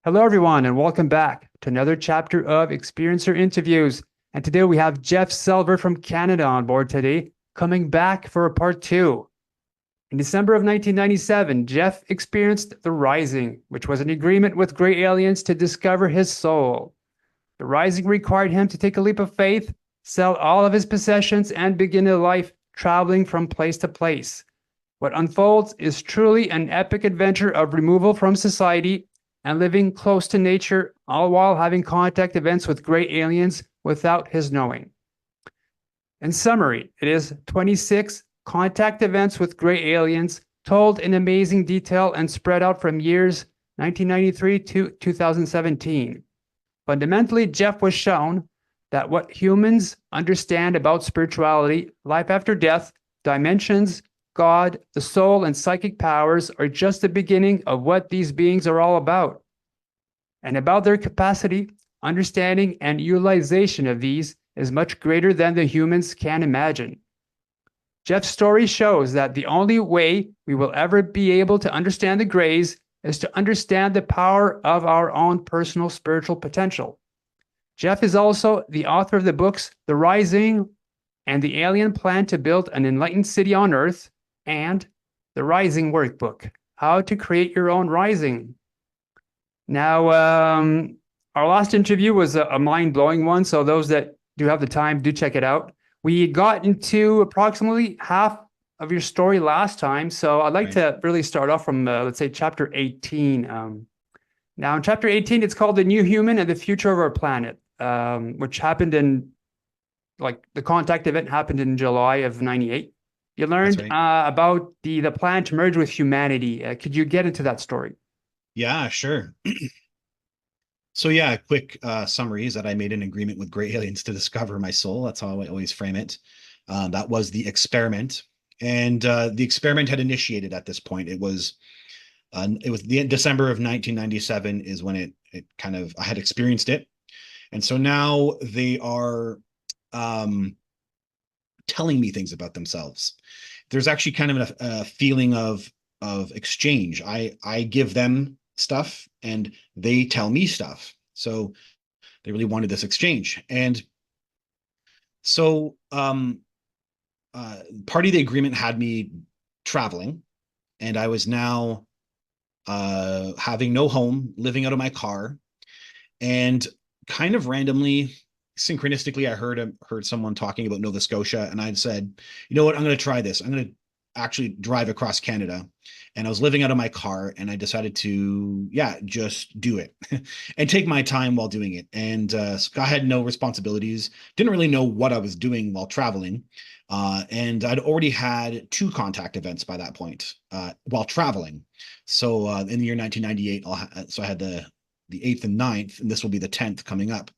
Hello, everyone, and welcome back to another chapter of Experiencer Interviews. And today we have Jeff Selver from Canada on board today, coming back for a part two. In December of 1997, Jeff experienced the Rising, which was an agreement with gray aliens to discover his soul. The Rising required him to take a leap of faith, sell all of his possessions, and begin a life traveling from place to place. What unfolds is truly an epic adventure of removal from society and living close to nature, all while having contact events with great aliens without his knowing. In summary, it is 26 contact events with great aliens told in amazing detail and spread out from years 1993 to 2017. Fundamentally, Jeff was shown that what humans understand about spirituality, life after death, dimensions, God, the soul, and psychic powers are just the beginning of what these beings are all about. And about their capacity, understanding, and utilization of these is much greater than the humans can imagine. Jeff's story shows that the only way we will ever be able to understand the Greys is to understand the power of our own personal spiritual potential. Jeff is also the author of the books The Rising and the Alien Plan to Build an Enlightened City on Earth, and the Rising Workbook, How to Create Your Own Rising. Now, our last interview was a mind-blowing one, so those that do have the time, do check it out. We got into approximately half of your story last time, so I'd like to really start off from, let's say, chapter 18. Now, in chapter 18, it's called The New Human and the Future of Our Planet, which happened in, like, the contact event happened in July of 98. You learned about the plan to merge with humanity. Could you get into that story? Yeah, sure. So yeah, a quick summary is that I made an agreement with gray aliens to discover my soul. That's how I always frame it. That was the experiment, and the experiment had initiated at this point. It was the December of 1997 is when it kind of I had experienced it, and so now they are telling me things about themselves. There's actually kind of a feeling of exchange. I give them stuff and they tell me stuff. So they really wanted this exchange. And so part of the agreement had me traveling, and I was now having no home, living out of my car, and kind of randomly, synchronistically, I heard someone talking about Nova Scotia, and I said, you know what, I'm going to try this. I'm going to actually drive across Canada. And I was living out of my car, and I decided to, yeah, just do it and take my time while doing it. And I had no responsibilities, didn't really know what I was doing while traveling. And I'd already had two contact events by that point while traveling. So in the year 1998, so I had the 8th and 9th, and this will be the 10th coming up.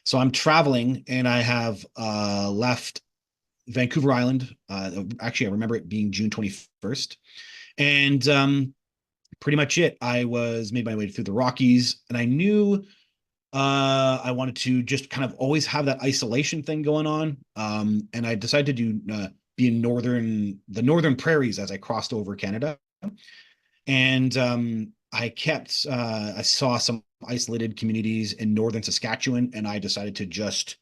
So I'm traveling, and I have left Vancouver Island. Actually, I remember it being June 21st. And pretty much it. I was made my way through the Rockies, and I knew I wanted to just kind of always have that isolation thing going on. And I decided to be in the northern prairies as I crossed over Canada. And I saw some isolated communities in northern Saskatchewan, and I decided to just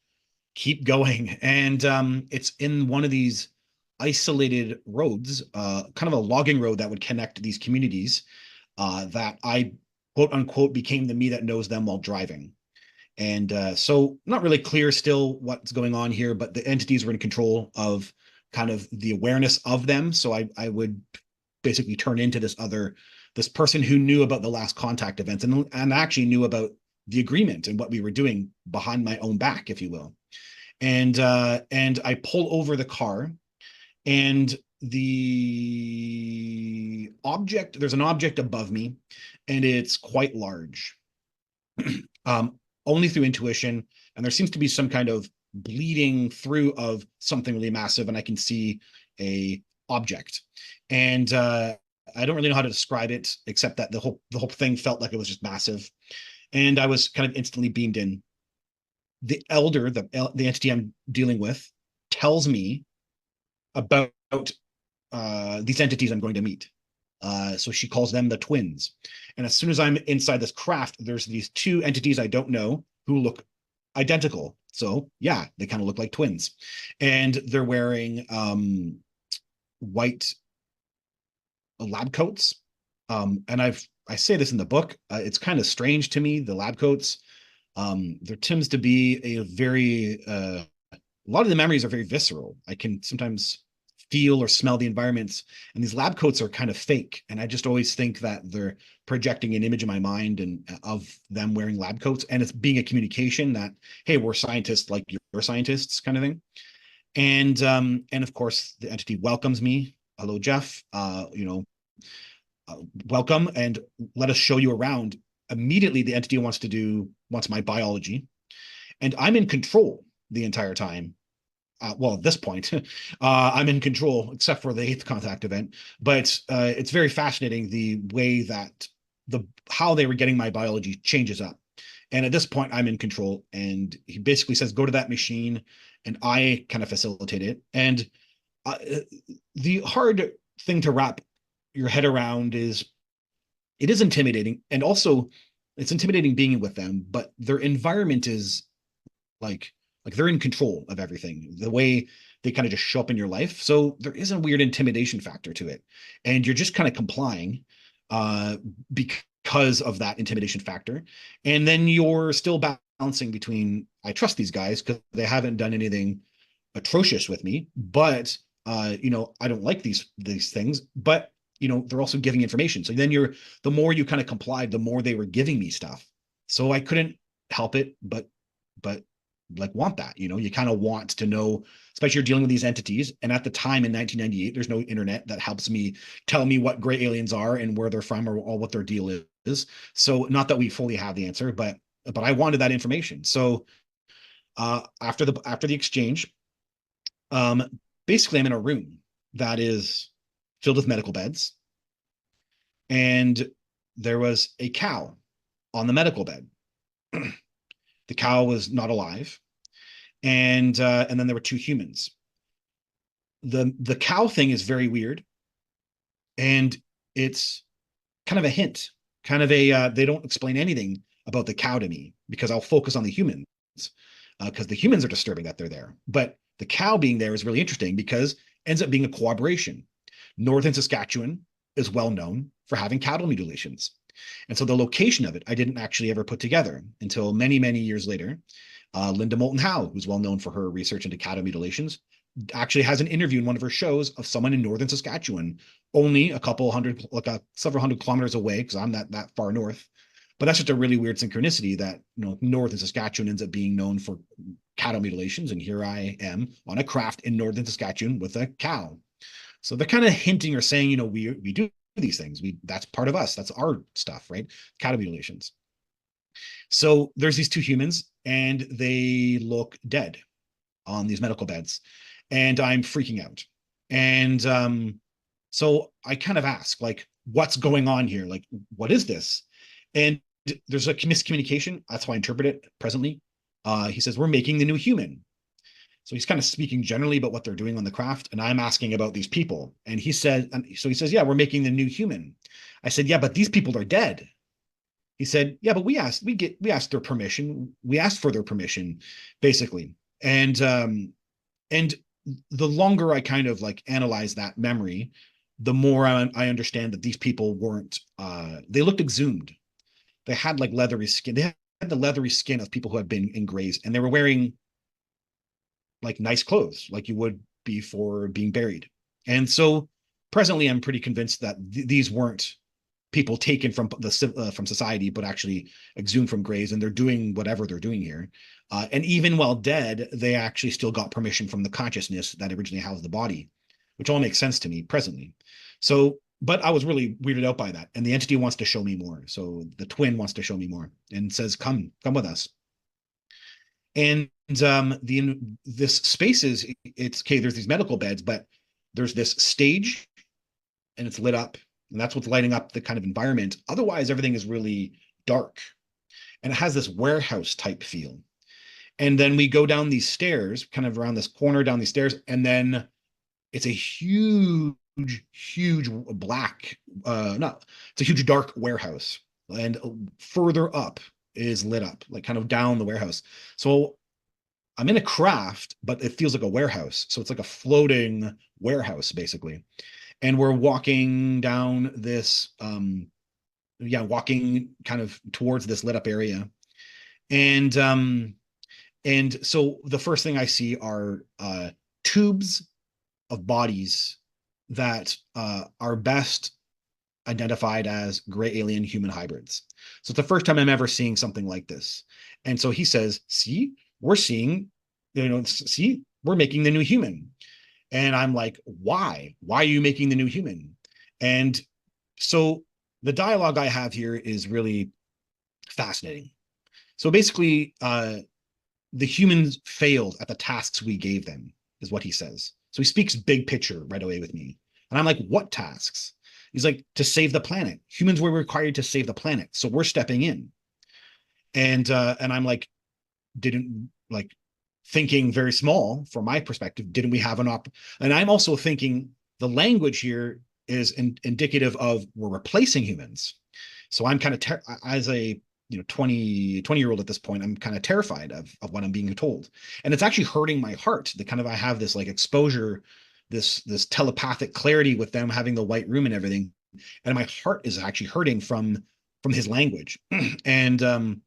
keep going. And it's in one of these isolated roads, kind of a logging road that would connect these communities, that I, quote unquote, became the me that knows them while driving. And so not really clear still what's going on here, but the entities were in control of kind of the awareness of them. So I would basically turn into this person who knew about the last contact events, and actually knew about the agreement and what we were doing behind my own back, if you will. And I pull over the car, and there's an object above me, and it's quite large. Only through intuition, and there seems to be some kind of bleeding through of something really massive, and I can see a object. And I don't really know how to describe it, except that the whole thing felt like it was just massive. And I was kind of instantly beamed in. The elder, the entity I'm dealing with, tells me about these entities I'm going to meet. So she calls them the twins. And as soon as I'm inside this craft, there's these two entities I don't know who look identical. So yeah, they kind of look like twins. And they're wearing white lab coats. And I say this in the book. It's kind of strange to me, the lab coats. There tends to be a very a lot of the memories are very visceral. I can sometimes feel or smell the environments, and these lab coats are kind of fake. And I just always think that they're projecting an image in my mind and of them wearing lab coats, and it's being a communication that, hey, we're scientists like you're scientists, kind of thing. And of course the entity welcomes me. Hello, Jeff. Welcome, and let us show you around. Immediately the entity wants my biology, and I'm in control the entire time. Well, at this point, I'm in control, except for the eighth contact event. But it's very fascinating the way that how they were getting my biology changes up. And at this point, I'm in control, and he basically says, "Go to that machine," and I kind of facilitate it. And uh, the hard thing to wrap your head around is it is intimidating, and also it's intimidating being with them, but their environment is like they're in control of everything, the way they kind of just show up in your life. So there is a weird intimidation factor to it, and you're just kind of complying uh because of that intimidation factor. And then you're still balancing between, I trust these guys because they haven't done anything atrocious with me, but I don't like these things, but they're also giving information. So then the more you kind of complied, the more they were giving me stuff. So I couldn't help it but like want that. You kind of want to know, especially you're dealing with these entities. And at the time in 1998, there's no internet that helps me tell me what gray aliens are and where they're from, or what their deal is. So not that we fully have the answer, but I wanted that information. So after the exchange, um basically I'm in a room that is filled with medical beds, and there was a cow on the medical bed. The cow was not alive, and then there were two humans. The cow thing is very weird, and it's kind of a hint, kind of a they don't explain anything about the cow to me, because I'll focus on the humans, because the humans are disturbing that they're there. But the cow being there is really interesting because it ends up being a cooperation. Northern Saskatchewan is well known for having cattle mutilations. And so the location of it, I didn't actually ever put together until many, many years later. Linda Moulton Howe, who's well known for her research into cattle mutilations, actually has an interview in one of her shows of someone in Northern Saskatchewan, only a couple hundred, like several hundred kilometers away, because I'm that far north. But that's just a really weird synchronicity that Northern Saskatchewan ends up being known for cattle mutilations, and here I am on a craft in Northern Saskatchewan with a cow. So they're kind of hinting or saying, we do these things. That's part of us. That's our stuff, right? Cattle mutilations. So there's these two humans, and they look dead on these medical beds, and I'm freaking out. And so I kind of ask, like, what's going on here? Like, what is this? And there's a miscommunication. That's how I interpret it presently. He says, we're making the new human. So he's kind of speaking generally about what they're doing on the craft, and I'm asking about these people. And he says, yeah, we're making the new human. I said, yeah, but these people are dead. He said, yeah, but we asked their permission. We asked for their permission, basically. And the longer I kind of like analyze that memory, the more I understand that these people weren't. They looked exhumed. They had like leathery skin. They had the leathery skin of people who had been engrazed, and they were wearing like nice clothes, like you would be for being buried. And so presently, I'm pretty convinced that these weren't people taken from from society, but actually exhumed from graves, and they're doing whatever they're doing here. And even while dead, they actually still got permission from the consciousness that originally housed the body, which all makes sense to me presently. So, but I was really weirded out by that, and the entity wants to show me more. So the twin wants to show me more and says, "Come with us." And this space is, it's okay. There's these medical beds, but there's this stage, and it's lit up, and that's what's lighting up the kind of environment. Otherwise, everything is really dark, and it has this warehouse type feel. And then we go down these stairs, kind of around this corner, down these stairs, and then it's a huge huge black, not, it's a huge dark warehouse. And further up is lit up, like kind of down the warehouse. So I'm in a craft, but it feels like a warehouse. So it's like a floating warehouse, basically. And we're walking down this, walking kind of towards this lit up area. And so the first thing I see are tubes of bodies that are best identified as gray alien human hybrids. So it's the first time I'm ever seeing something like this. And so he says, see, we're seeing, see, we're making the new human. And I'm like, why? Why are you making the new human? And so the dialogue I have here is really fascinating. So basically, the humans failed at the tasks we gave them, is what he says. So he speaks big picture right away with me. And I'm like, what tasks? He's like, to save the planet. Humans were required to save the planet. So we're stepping in. And I'm like, didn't like thinking very small from my perspective, didn't we have an and I'm also thinking the language here is indicative of we're replacing humans. So I'm kind of as a 20-year-old at this point, I'm kind of terrified of what I'm being told. And it's actually hurting my heart that kind of I have this like exposure, this telepathic clarity with them having the white room and everything. And my heart is actually hurting from his language. And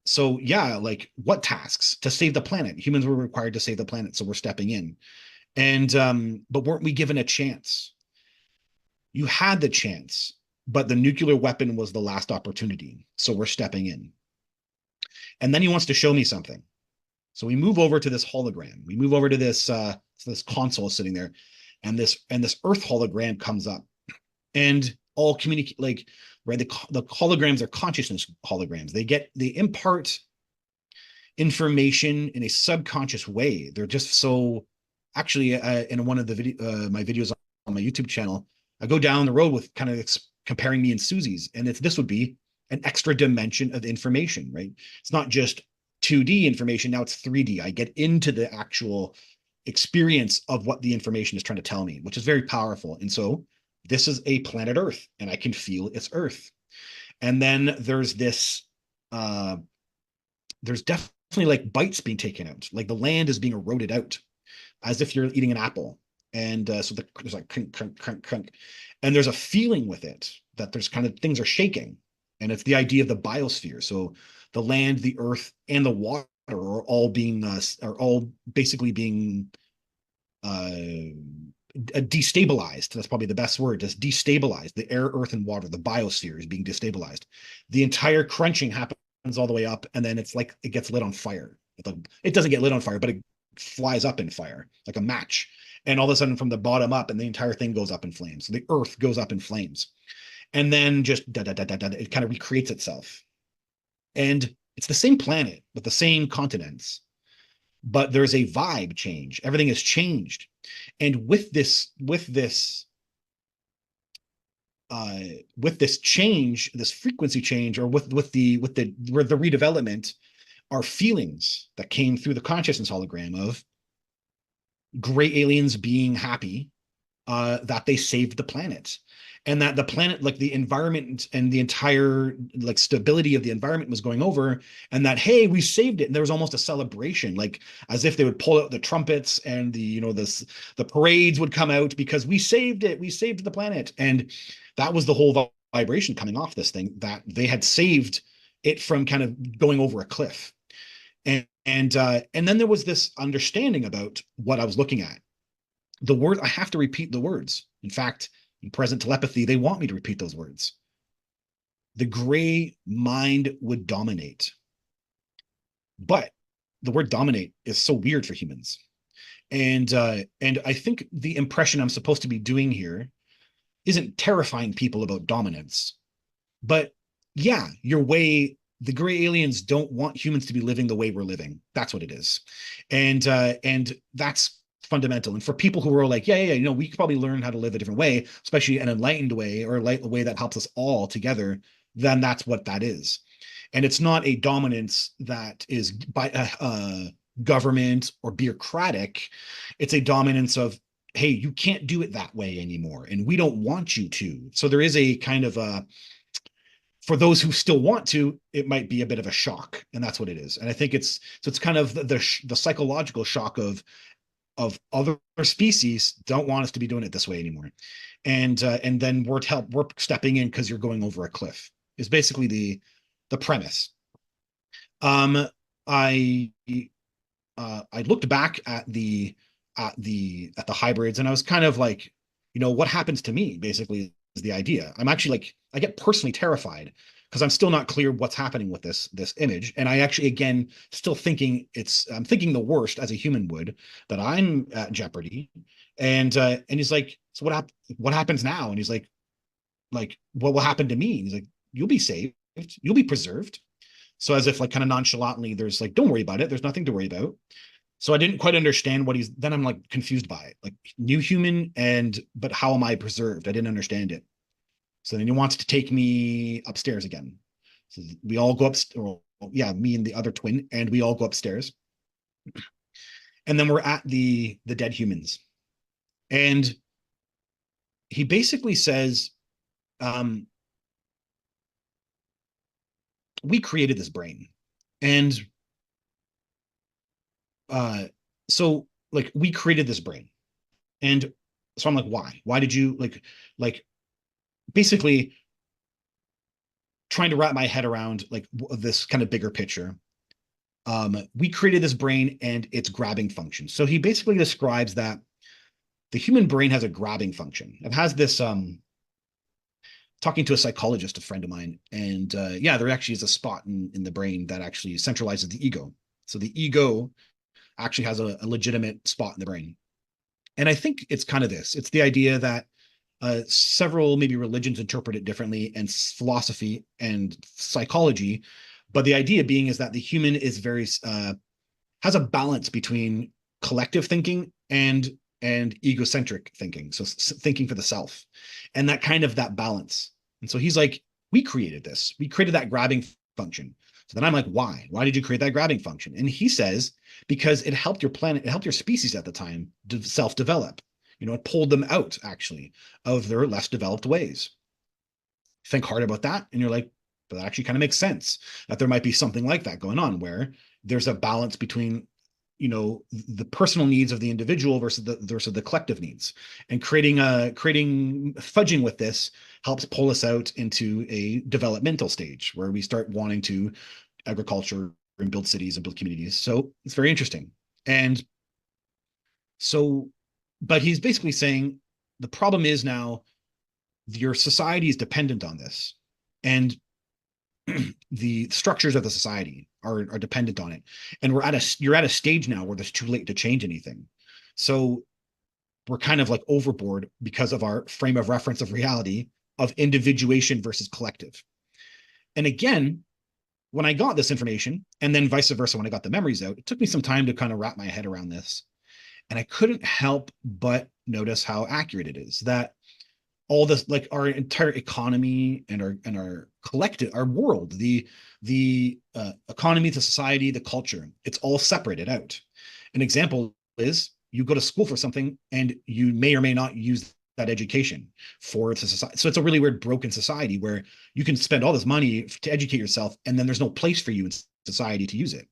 so yeah, like what tasks? To save the planet. Humans were required to save the planet, so we're stepping in. And but weren't we given a chance? You had the chance, but the nuclear weapon was the last opportunity. So we're stepping in. And then he wants to show me something. So we move over to this hologram. We move over to this console sitting there, and this Earth hologram comes up, and all communicate like right. The holograms are consciousness holograms. They impart information in a subconscious way. They're just so. Actually, in one of the my videos on my YouTube channel, I go down the road with kind of comparing me and Susie's, and this would be an extra dimension of information, right? It's not just 2D information, now it's 3D. I get into the actual experience of what the information is trying to tell me, which is very powerful. And so this is a planet Earth, and I can feel its Earth. And then there's this, there's definitely like bites being taken out, like the land is being eroded out as if you're eating an apple. And so there's like crunk, crunk, crunk, crunk. And there's a feeling with it that there's kind of things are shaking. And it's the idea of the biosphere. So the land, the earth, and the water are all basically being destabilized. That's probably the best word. Just destabilized. The air, earth, and water, the biosphere is being destabilized. The entire crunching happens all the way up, and then it's like it gets lit on fire. It doesn't get lit on fire, but it flies up in fire like a match. And all of a sudden, from the bottom up, and the entire thing goes up in flames. So the earth goes up in flames, and then just it kind of recreates itself. And it's the same planet with the same continents, but there's a vibe change. Everything has changed. And with this change, this frequency change, or with the redevelopment, are feelings that came through the consciousness hologram of gray aliens being happy that they saved the planet, and that the planet, like the environment and the entire like stability of the environment was going over, and that, hey, we saved it. And there was almost a celebration, like as if they would pull out the trumpets, and the parades would come out because we saved it, we saved the planet. And that was the whole vibration coming off this thing, that they had saved it from kind of going over a cliff. And then there was this understanding about what I was looking at. The word, I have to repeat the words. In fact, in present telepathy, they want me to repeat those words. The gray mind would dominate. But the word dominate is so weird for humans. And I think the impression I'm supposed to be doing here isn't terrifying people about dominance. But yeah, the gray aliens don't want humans to be living the way we're living. That's what it is. And that's fundamental. And for people who are like, yeah, we could probably learn how to live a different way, especially an enlightened way, or a way that helps us all together, then that's what that is. And it's not a dominance that is by government or bureaucratic. It's a dominance of hey, you can't do it that way anymore, and we don't want you to. So there is a kind of a, for those who still want to, it might be a bit of a shock, and that's what it is. And I think it's, so it's kind of the psychological shock of other species don't want us to be doing it this way anymore, and then we're stepping in because you're going over a cliff is basically the premise. Um, I I looked back at the hybrids, and I was kind of like, what happens to me basically is the idea. I'm actually like, I get personally terrified because I'm still not clear what's happening with this image. And I actually, again, still thinking I'm thinking the worst as a human would, that I'm at jeopardy. And he's like, so what happens now? And he's like, what will happen to me? And he's like, you'll be saved, you'll be preserved. So as if like kind of nonchalantly, there's like, don't worry about it. There's nothing to worry about. So I didn't quite understand what then I'm like confused by it, like new human, but how am I preserved? I didn't understand it. So then he wants to take me upstairs again. So we all go upstairs. Yeah, me and the other twin, and we all go upstairs. And then we're at the dead humans. And he basically says, um, we created this brain. And so like we created this brain. And so I'm like, why? Why did you like basically trying to wrap my head around like this kind of bigger picture. We created this brain and its grabbing function. So he basically describes that the human brain has a grabbing function. It has this talking to a psychologist, a friend of mine, and yeah, there actually is a spot in the brain that actually centralizes the ego. So the ego actually has a legitimate spot in the brain. And I think it's kind of this. It's the idea that several maybe religions interpret it differently, and philosophy and psychology, but the idea being is that the human is very has a balance between collective thinking and egocentric thinking, so thinking for the self, and that balance. And so he's like, we created this, we created that grabbing function. So then I'm like, why did you create that grabbing function? And he says, because it helped your planet, it helped your species at the time self-develop. It pulled them out actually of their less developed ways. Think hard about that, and you're like, but that actually kind of makes sense, that there might be something like that going on, where there's a balance between the personal needs of the individual versus the collective needs, and creating fudging with this helps pull us out into a developmental stage where we start wanting to agriculture and build cities and build communities. So it's very interesting. And so, but he's basically saying the problem is now your society is dependent on this, and the structures of the society are dependent on it. And you're at a stage now where it's too late to change anything. So we're kind of like overboard because of our frame of reference of reality of individuation versus collective. And again, when I got this information, and then vice versa, when I got the memories out, it took me some time to kind of wrap my head around this. And I couldn't help but notice how accurate it is, that all this, like our entire economy and our collective, our world, the economy, the society, the culture, it's all separated out. An example is you go to school for something and you may or may not use that education for the society. So it's a really weird broken society where you can spend all this money to educate yourself, and then there's no place for you in society to use it,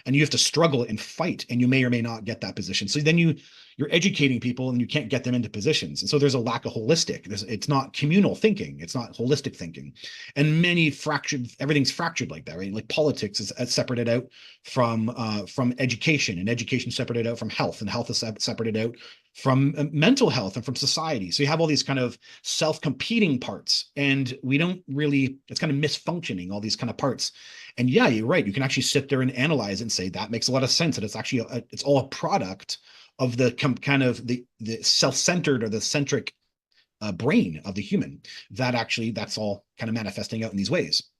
and you have to struggle and fight, and you may or may not get that position. So then you're educating people and you can't get them into positions. And so there's a lack of it's not communal thinking. It's not holistic thinking. And everything's fractured like that, right? Like politics is separated out from education, and education separated out from health, and health is separated out from mental health and from society. So you have all these kind of self-competing parts, and it's kind of misfunctioning, all these kind of parts. And yeah, you're right. You can actually sit there and analyze it and say that makes a lot of sense. And it's actually it's all a product of the kind of the self-centered or the centric brain of the human, that's all kind of manifesting out in these ways.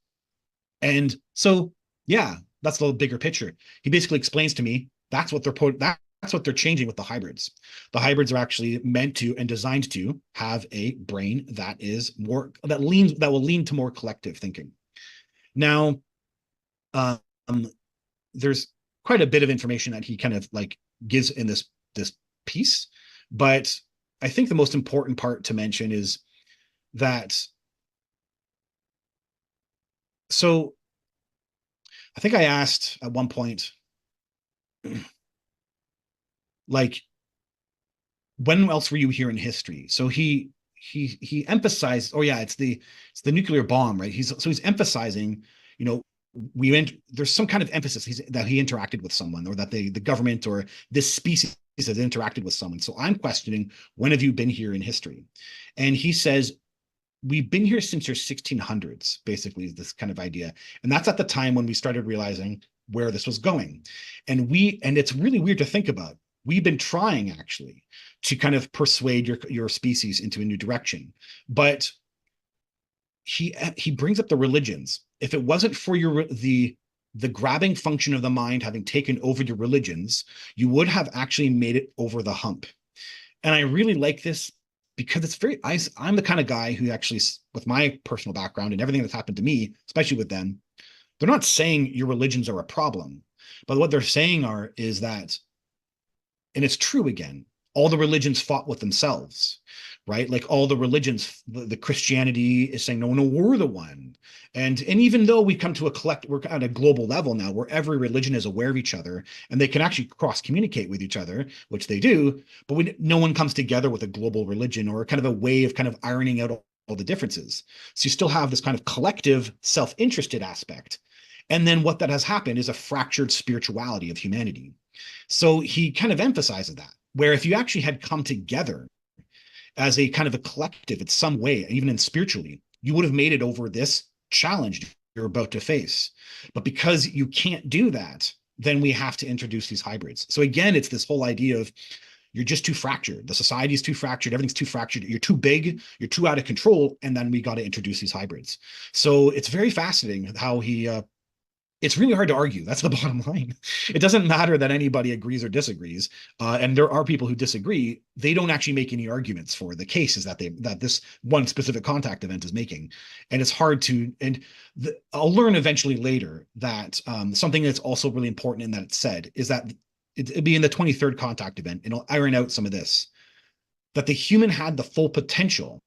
And so, yeah, that's the bigger picture. He basically explains to me that's what they're changing with the hybrids. The hybrids are actually meant to and designed to have a brain that will lean to more collective thinking. Now, um, there's quite a bit of information that he kind of like gives in this piece, but I think the most important part to mention is that, so I think I asked at one point, like, when else were you here in history? So he emphasized, oh yeah, it's the nuclear bomb, right? He's emphasizing, you know, there's some kind of emphasis that he interacted with someone, or that the government or this species has interacted with someone. So I'm questioning, when have you been here in history? And he says, we've been here since your 1600s, basically, is this kind of idea. And that's at the time when we started realizing where this was going. And it's really weird to think about. We've been trying actually to kind of persuade your species into a new direction. But he brings up the religions. If it wasn't for the grabbing function of the mind having taken over your religions, you would have actually made it over the hump. And I really like this because it's I'm the kind of guy who actually, with my personal background and everything that's happened to me, especially with them, they're not saying your religions are a problem, but what they're saying is that, and it's true again, all the religions fought with themselves, right? Like all the religions, the Christianity is saying, no, no, we're the one. And even though we come to we're at a global level now where every religion is aware of each other and they can actually cross communicate with each other, which they do, but no one comes together with a global religion or kind of a way of kind of ironing out all the differences. So you still have this kind of collective self-interested aspect. And then what that has happened is a fractured spirituality of humanity. So he kind of emphasizes that, where if you actually had come together as a kind of a collective in some way, even in spiritually, you would have made it over this challenge you're about to face. But because you can't do that, then we have to introduce these hybrids. So again, it's this whole idea of you're just too fractured. The society is too fractured. Everything's too fractured. You're too big. You're too out of control. And then we got to introduce these hybrids. So it's very fascinating how it's really hard to argue. That's the bottom line. It doesn't matter that anybody agrees or disagrees, and there are people who disagree. They don't actually make any arguments for the cases that this one specific contact event is making, and it's hard to. And I'll learn eventually later that something that's also really important in that it's said is that it'd be in the 23rd contact event, and I'll iron out some of this, that the human had the full potential,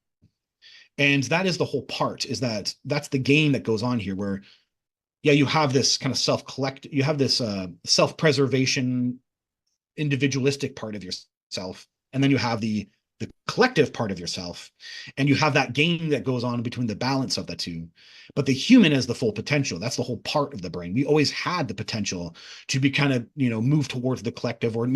and that is the whole part. Is that's the game that goes on here, where yeah, you have this kind of you have this self-preservation, individualistic part of yourself, and then you have the collective part of yourself, and you have that game that goes on between the balance of the two. But the human has the full potential. That's the whole part of the brain. We always had the potential to be kind of, move towards the collective or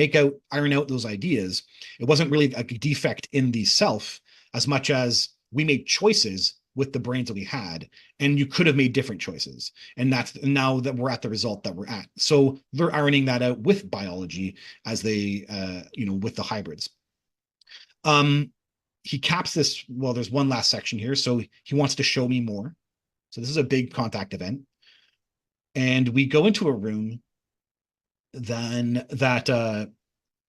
iron out those ideas. It wasn't really a defect in the self as much as we made choices with the brains that we had, and you could have made different choices. And that's now that we're at the result that we're at. So they're ironing that out with biology as they, with the hybrids. He caps this. Well, there's one last section here. So he wants to show me more. So this is a big contact event. And we go into a room then that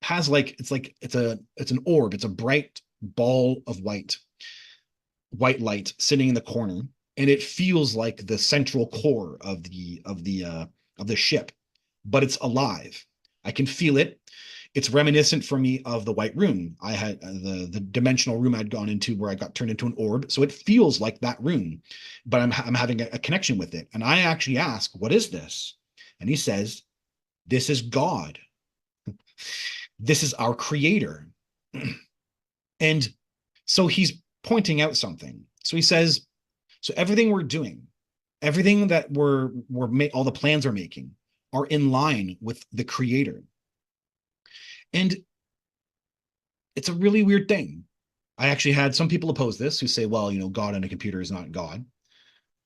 has it's an orb. It's a bright ball of white light sitting in the corner, and it feels like the central core of the ship, but it's alive. I can feel it. It's reminiscent for me of the White Room. I had the dimensional room I'd gone into where I got turned into an orb. So it feels like that room, but I'm having a connection with it. And I actually ask, what is this? And he says, this is God. This is our creator. And so he's pointing out something. So he says, so everything we're doing, everything that all the plans we're making are in line with the creator. And it's a really weird thing. I actually had some people oppose this who say, well, God on a computer is not God.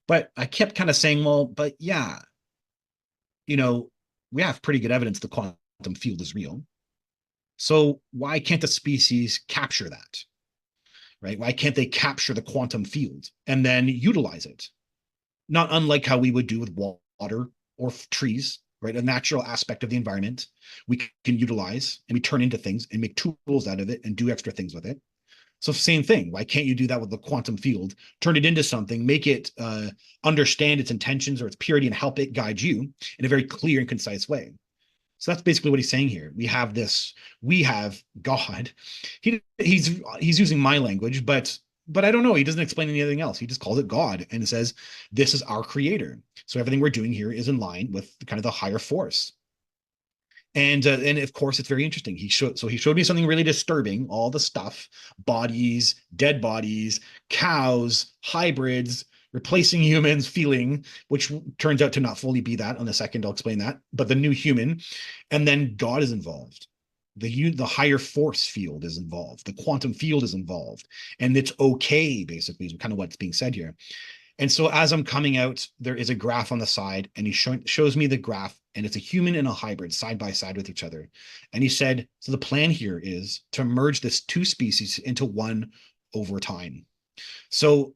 But I kept kind of saying, well, but yeah, we have pretty good evidence the quantum field is real. So why can't the species capture that? Right? Why can't they capture the quantum field and then utilize it? Not unlike how we would do with water or trees, right? A natural aspect of the environment we can utilize and we turn into things and make tools out of it and do extra things with it. So same thing. Why can't you do that with the quantum field? Turn it into something, make it understand its intentions or its purity and help it guide you in a very clear and concise way. So that's basically what he's saying here. We have God. He's using my language, but I don't know. He doesn't explain anything else. He just calls it God and it says, this is our creator. So everything we're doing here is in line with kind of the higher force. And of course it's very interesting. He showed me something really disturbing, all the stuff, bodies, dead bodies, cows, hybrids, replacing humans feeling, which turns out to not fully be that. On a second I'll explain that, but the new human. And then God is involved. The higher force field is involved, the quantum field is involved, and it's okay, basically, is kind of what's being said here. And so as I'm coming out, there is a graph on the side, and he shows me the graph, and it's a human and a hybrid side by side with each other. And he said, so the plan here is to merge this two species into one over time. So,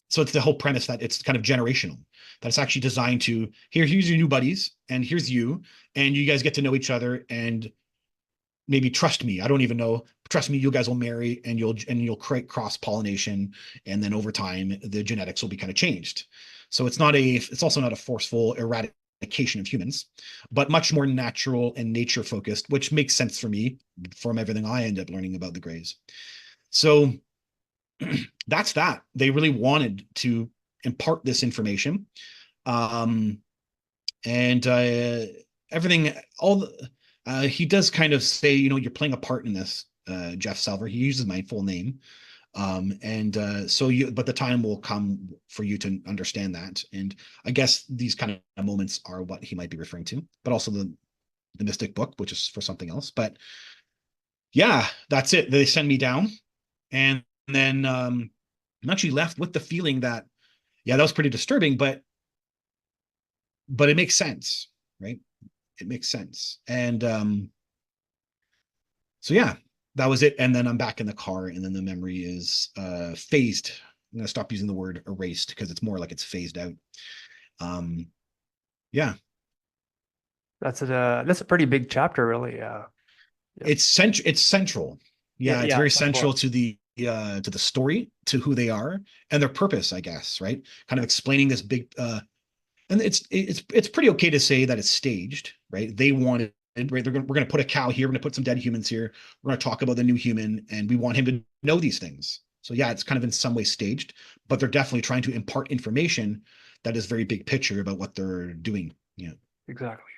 so it's the whole premise that it's kind of generational, that it's actually designed to, here's your new buddies, and here's you, and you guys get to know each other, and maybe trust me. I don't even know. Trust me, you guys will marry and you'll create cross pollination, and then over time the genetics will be kind of changed. So it's also not a forceful eradication of humans, but much more natural and nature focused, which makes sense for me from everything I end up learning about the Greys. So that's that. They really wanted to impart this information, and everything. He does kind of say, you're playing a part in this, Jeff Selver. He uses my full name. But the time will come for you to understand that. And I guess these kind of moments are what he might be referring to, but also the Mystic Book, which is for something else. But yeah, that's it. They send me down. And then I'm actually left with the feeling that, yeah, that was pretty disturbing, but it makes sense, right? It makes sense. And so yeah, that was it. And then I'm back in the car, and then the memory is phased. I'm gonna stop using the word erased because it's more like it's phased out. Yeah. That's a pretty big chapter, really. Yeah. It's central. Yeah, Yeah, it's yeah, very of central course. to the story, to who they are and their purpose, I guess, right? Kind of explaining this big and it's pretty okay to say that it's staged, right? They wanted, right? We're gonna put a cow here, we're gonna put some dead humans here, we're gonna talk about the new human, and we want him to know these things. So yeah, it's kind of in some way staged, but they're definitely trying to impart information that is very big picture about what they're doing. Yeah. Exactly.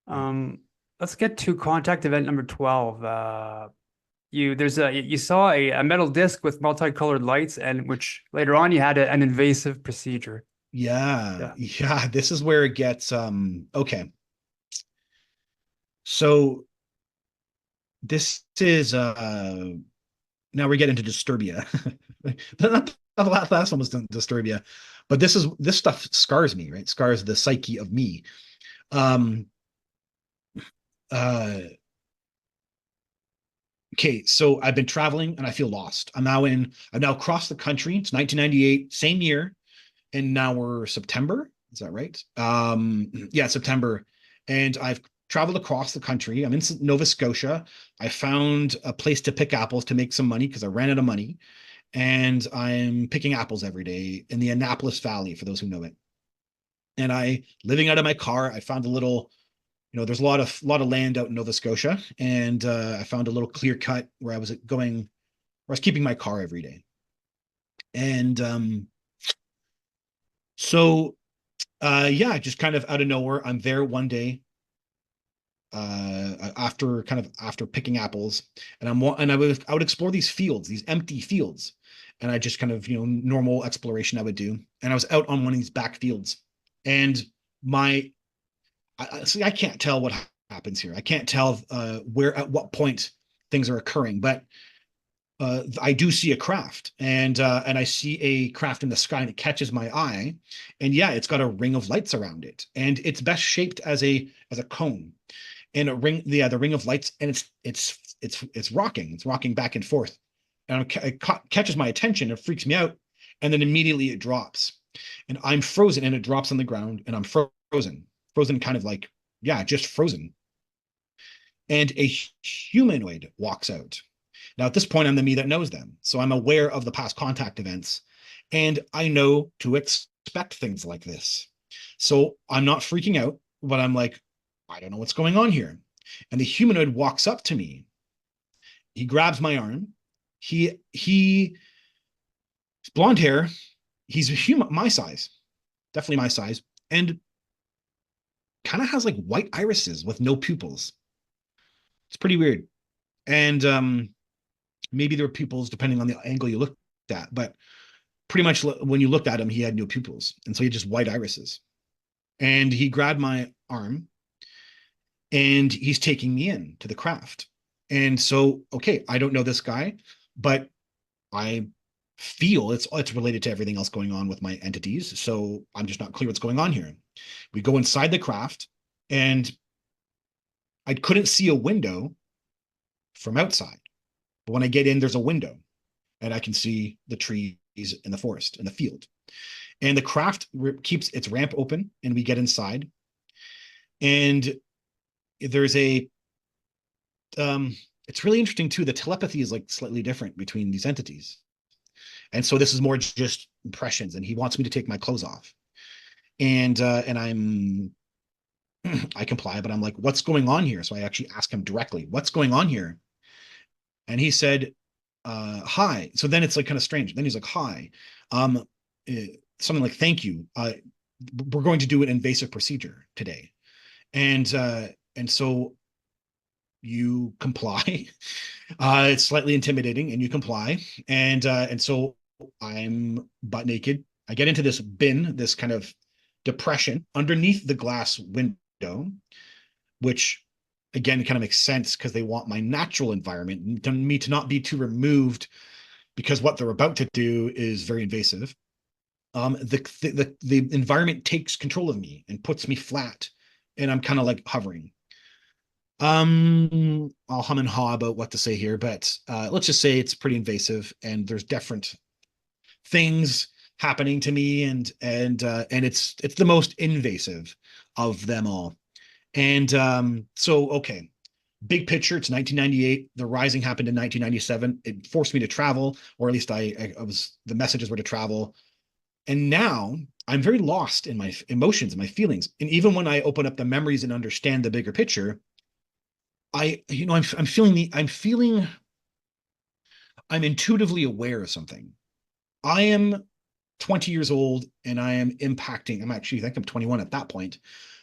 Yeah. Um, let's get to contact event number 12. You saw a metal disc with multicolored lights, and which later on you had an invasive procedure. Yeah. Yeah. Yeah. This is where it gets okay. So this is now we get into Disturbia. The last one was Disturbia, but this stuff scars me, right? Scars the psyche of me. Um, uh, okay, so I've been traveling and I feel lost. I've now crossed the country. It's 1998, same year, and now we're September. Is that right? Yeah, September, and I've traveled across the country. I'm in Nova Scotia. I found a place to pick apples to make some money because I ran out of money, and I'm picking apples every day in the Annapolis Valley, for those who know it. And living out of my car, I found a little, there's a lot of land out in Nova Scotia, and I found a little clear cut where where I was keeping my car every day. And so yeah, just kind of out of nowhere, I'm there one day, after picking apples, and I would explore these fields, these empty fields, and I just kind of, normal exploration I would do. And I was out on one of these back fields, and my see, I can't tell what happens here. I can't tell where at what point things are occurring, but I do see a craft, and I see a craft in the sky, and it catches my eye, and yeah, it's got a ring of lights around it, and it's best shaped as a cone, and the ring of lights, and it's rocking back and forth, and it catches my attention, it freaks me out, and then immediately it drops, and I'm frozen, and it drops on the ground, and I'm frozen, kind of like, yeah, just frozen, and a humanoid walks out. Now, at this point, I'm the me that knows them. So I'm aware of the past contact events, and I know to expect things like this. So I'm not freaking out, but I'm like, I don't know what's going on here. And the humanoid walks up to me. He grabs my arm. He blonde hair. He's my size, definitely my size, and kind of has like white irises with no pupils. It's pretty weird. And maybe there were pupils depending on the angle you looked at, but pretty much when you looked at him, he had no pupils, and so he had just white irises. And he grabbed my arm, and he's taking me in to the craft. And so, okay, I don't know this guy, but I feel it's related to everything else going on with my entities. So I'm just not clear what's going on here. We go inside the craft, and I couldn't see a window from outside. But when I get in, there's a window, and I can see the trees in the forest, in the field. And the craft keeps its ramp open, and we get inside. And there's it's really interesting too. The telepathy is like slightly different between these entities. And so this is more just impressions, and he wants me to take my clothes off. And I comply, but I'm like, what's going on here? So I actually ask him directly, what's going on here? And he said, hi. So then it's like kind of strange. Then he's like, hi. Something like, thank you. We're going to do an invasive procedure today. And so you comply. It's slightly intimidating, and you comply. And so I'm butt naked. I get into this bin, this kind of depression underneath the glass window, which again kind of makes sense because they want my natural environment, me to not be too removed, because what they're about to do is very invasive. The environment takes control of me and puts me flat, and I'm kind of like hovering. I'll hum and haw about what to say here, but let's just say it's pretty invasive, and there's different things happening to me, and it's the most invasive of them all. And so okay, big picture, it's 1998. The rising happened in 1997. It forced me to travel, or at least I was, the messages were to travel. And now I'm very lost in my emotions and my feelings. And even when I open up the memories and understand the bigger picture, I'm intuitively aware of something. I am 20 years old, and I am impacting, I think I'm 21 at that point.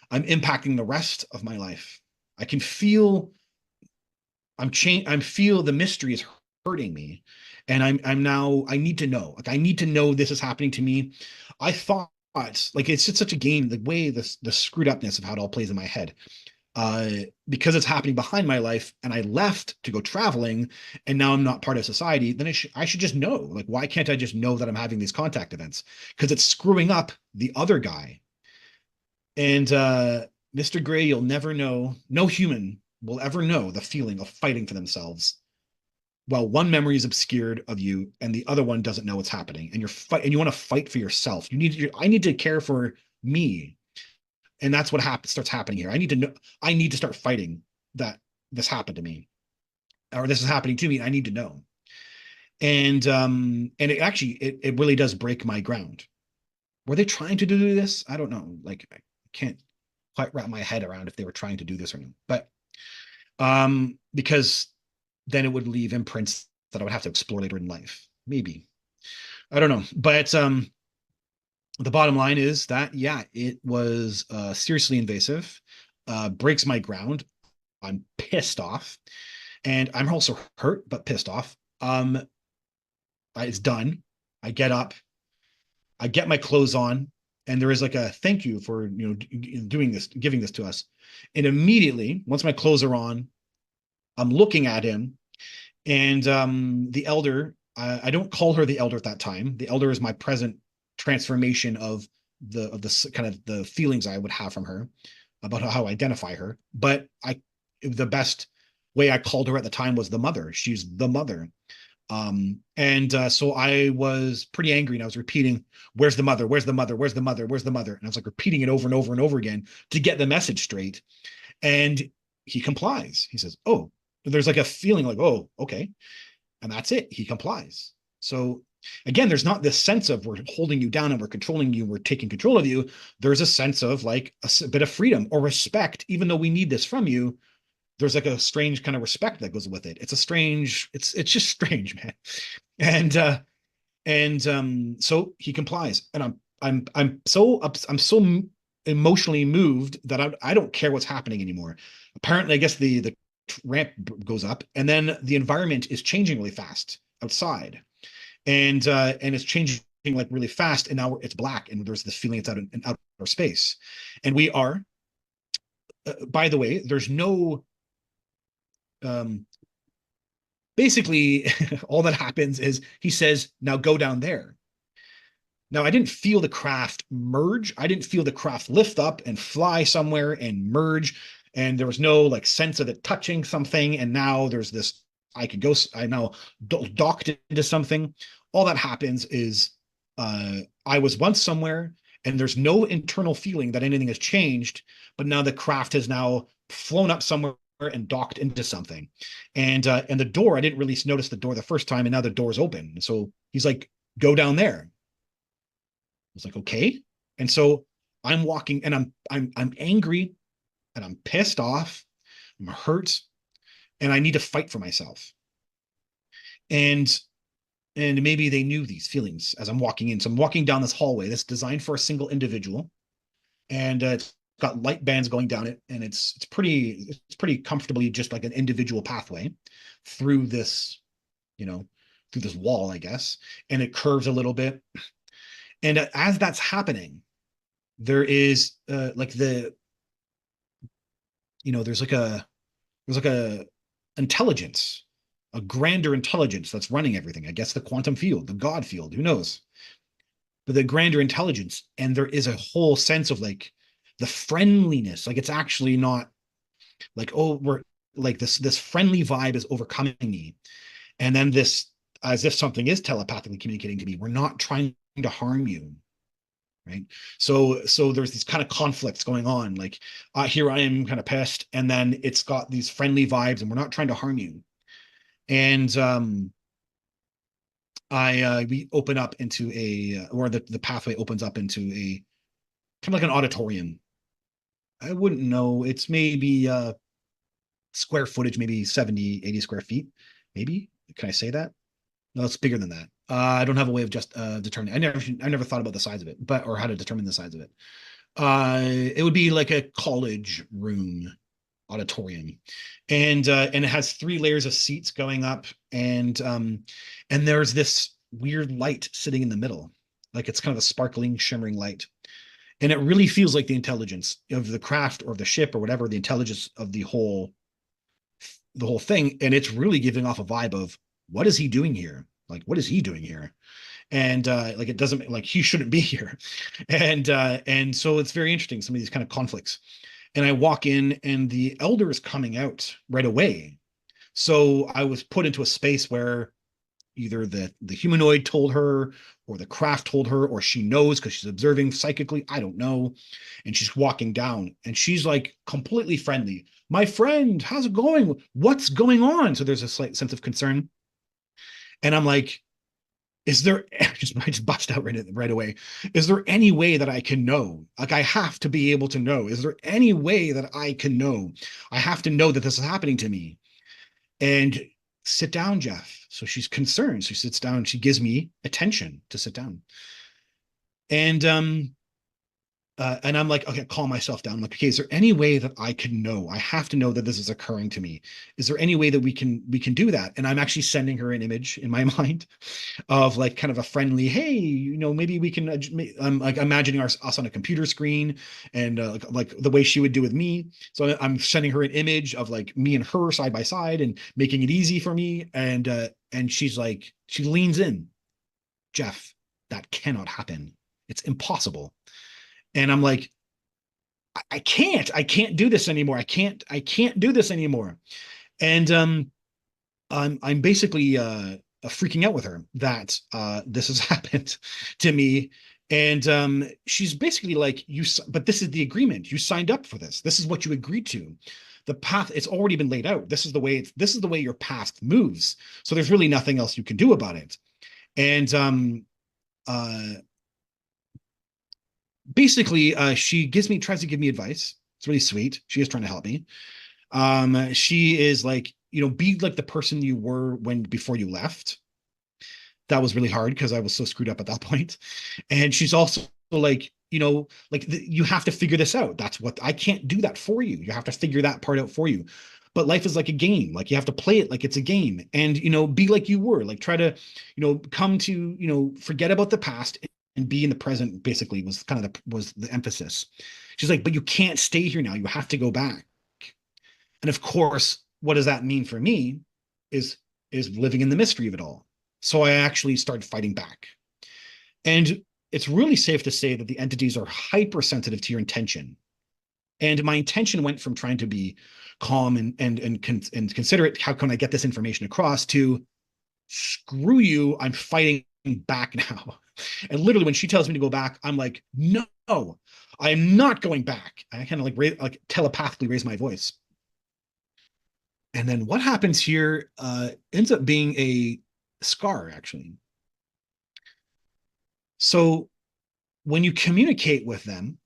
I'm impacting the rest of my life. I can feel I feel the mystery is hurting me. And I'm now, I need to know. Like, I need to know this is happening to me. I thought, like, it's just such a game, the way the screwed upness of how it all plays in my head. Because it's happening behind my life, and I left to go traveling, and now I'm not part of society, then I should just know. Like, why can't I just know that I'm having these contact events? Because it's screwing up the other guy. And Mr. Gray, you'll never know, no human will ever know the feeling of fighting for themselves. Well, one memory is obscured of you, and the other one doesn't know what's happening, and you want to fight for yourself. I need to care for me. And that's what starts happening here. I need to know, I need to start fighting that this happened to me, or this is happening to me. And I need to know. And it actually, it really does break my ground. Were they trying to do this? I don't know. Like, I can't quite wrap my head around if they were trying to do this or not. But because then it would leave imprints that I would have to explore later in life. Maybe. I don't know. But the bottom line is that, yeah, it was seriously invasive, breaks my ground. I'm pissed off, and I'm also hurt, but pissed off. It's done. I get up, I get my clothes on, and there is like a thank you for, doing this, giving this to us. And immediately, once my clothes are on, I'm looking at him, and the elder, I don't call her the elder at that time. The elder is my present transformation of the kind of the feelings I would have from her about how I identify her. But the best way I called her at the time was the mother. She's the mother. So I was pretty angry, and I was repeating, where's the mother? Where's the mother? Where's the mother? Where's the mother? And I was like repeating it over and over and over again to get the message straight. And he complies. He says, oh, there's like a feeling like, oh, okay. And that's it. He complies. So Again, there's not this sense of we're holding you down and we're controlling you, we're taking control of you. There's a sense of like a bit of freedom or respect, even though we need this from you. There's like a strange kind of respect that goes with it. It's a strange, it's just strange, man. And so he complies, and I'm so emotionally moved that I don't care what's happening anymore. Apparently, I guess the ramp goes up, and then the environment is changing really fast outside, and it's changing like really fast, and now it's black, and there's this feeling it's out in outer space, and we are. By the way, there's no um basically all that happens is he says, now go down there. Now, I didn't feel the craft merge. I didn't feel the craft lift up and fly somewhere and merge. And there was no like sense of it touching something. And now there's this, I could go, I now docked into something. All that happens is I was once somewhere and there's no internal feeling that anything has changed, but now the craft has now flown up somewhere and docked into something. And the door, I didn't really notice the door the first time, and now the door's open. So he's like, go down there. I was like, okay. And so I'm walking, and I'm angry, and I'm pissed off, I'm hurt, and I need to fight for myself. And maybe they knew these feelings as I'm walking in. So I'm walking down this hallway that's designed for a single individual, and it's got light bands going down it, and it's pretty comfortably just like an individual pathway through this, through this wall, I guess, and it curves a little bit. And as that's happening, there is like the, there's like a intelligence, a grander intelligence that's running everything. I guess the quantum field, the God field, who knows? But the grander intelligence, and there is a whole sense of like the friendliness. Like it's actually not like, oh, we're like this friendly vibe is overcoming me. And then this, as if something is telepathically communicating to me, we're not trying to harm you. Right. So there's these kind of conflicts going on. Like here I am kind of pissed, and then it's got these friendly vibes, and we're not trying to harm you. And we open up into or the pathway opens up into a kind of like an auditorium. I wouldn't know. It's maybe square footage, maybe 70, 80 square feet. Maybe. Can I say that? No, it's bigger than that. I don't have a way of just determining. I never thought about the size of it, or how to determine the size of it. It would be like a college room auditorium, and it has 3 layers of seats going up, and there's this weird light sitting in the middle, like it's kind of a sparkling, shimmering light, and it really feels like the intelligence of the craft or the ship or whatever, the intelligence of the whole thing, and it's really giving off a vibe of, what is he doing here? Like, what is he doing here? And like, it doesn't, like, he shouldn't be here. And so it's very interesting, some of these kind of conflicts. And I walk in, and the elder is coming out right away. So I was put into a space where either the humanoid told her, or the craft told her, or she knows because she's observing psychically. I don't know. And she's walking down, and she's like completely friendly. My friend, how's it going? What's going on? So there's a slight sense of concern. And I'm like, is there, I just bust out right away. Is there any way that I can know? Like, I have to be able to know. Is there any way that I can know? I have to know that this is happening to me. And sit down, Jeff. So she's concerned. She sits down. She gives me attention to sit down. And I'm like, okay, calm myself down. I'm like, okay, is there any way that I can know? I have to know that this is occurring to me. Is there any way that we can do that? And I'm actually sending her an image in my mind of like kind of a friendly, hey, maybe we can. I'm like imagining us on a computer screen, and like the way she would do with me. So I'm sending her an image of like me and her side by side, and making it easy for me. And she's like, she leans in, Jeff, that cannot happen. It's impossible. And I'm like, I can't do this anymore. I can't do this anymore. And I'm basically freaking out with her that this has happened to me. And she's basically like, but this is the agreement. You signed up for this. This is what you agreed to. The path, it's already been laid out. This is the way your path moves. So there's really nothing else you can do about it. And uh basically she tries to give me advice. It's really sweet. She is trying to help me. She is like, be like the person you were before you left. That was really hard because I was so screwed up at that point. And she's also like, you have to figure this out. That's what I can't do that for you. You have to figure that part out for you. But life is like a game. Like you have to play it like it's a game, and be like you were. Like try to, come to, forget about the past and be in the present. Basically, was the emphasis. She's like, but you can't stay here now. You have to go back. And of course, what does that mean for me? Is living in the mystery of it all. So I actually started fighting back. And it's really safe to say that the entities are hypersensitive to your intention. And my intention went from trying to be calm and considerate, how can I get this information across, to screw you, I'm fighting back now. And literally when she tells me to go back, I'm like, no, I'm not going back. I kind of like telepathically raise my voice. And then what happens here ends up being a scar, actually. So when you communicate with them,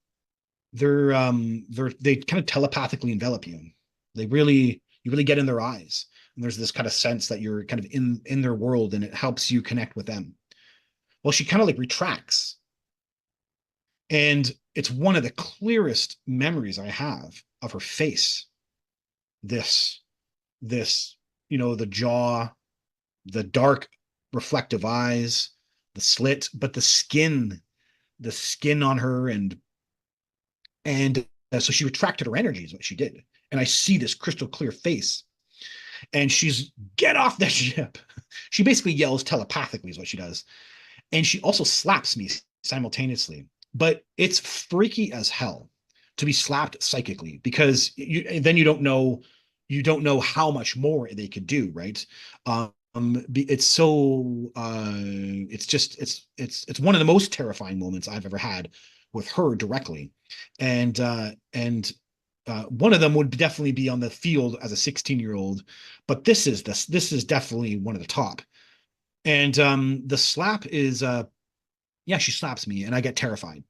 they kind of telepathically envelop you. You really get in their eyes. And there's this kind of sense that you're kind of in their world, and it helps you connect with them. Well, she kind of like retracts. And it's one of the clearest memories I have of her face. This, the jaw, the dark reflective eyes, the slit, but the skin on her, and so she retracted her energy is what she did. And I see this crystal clear face, and she's, get off that ship. She basically yells telepathically is what she does. And she also slaps me simultaneously. But it's freaky as hell to be slapped psychically, because then you don't know how much more they could do, right? It's so it's one of the most terrifying moments I've ever had with her directly. And one of them would definitely be on the field as a 16-year-old, but this is definitely one of the top. And the slap is yeah, she slaps me and I get terrified.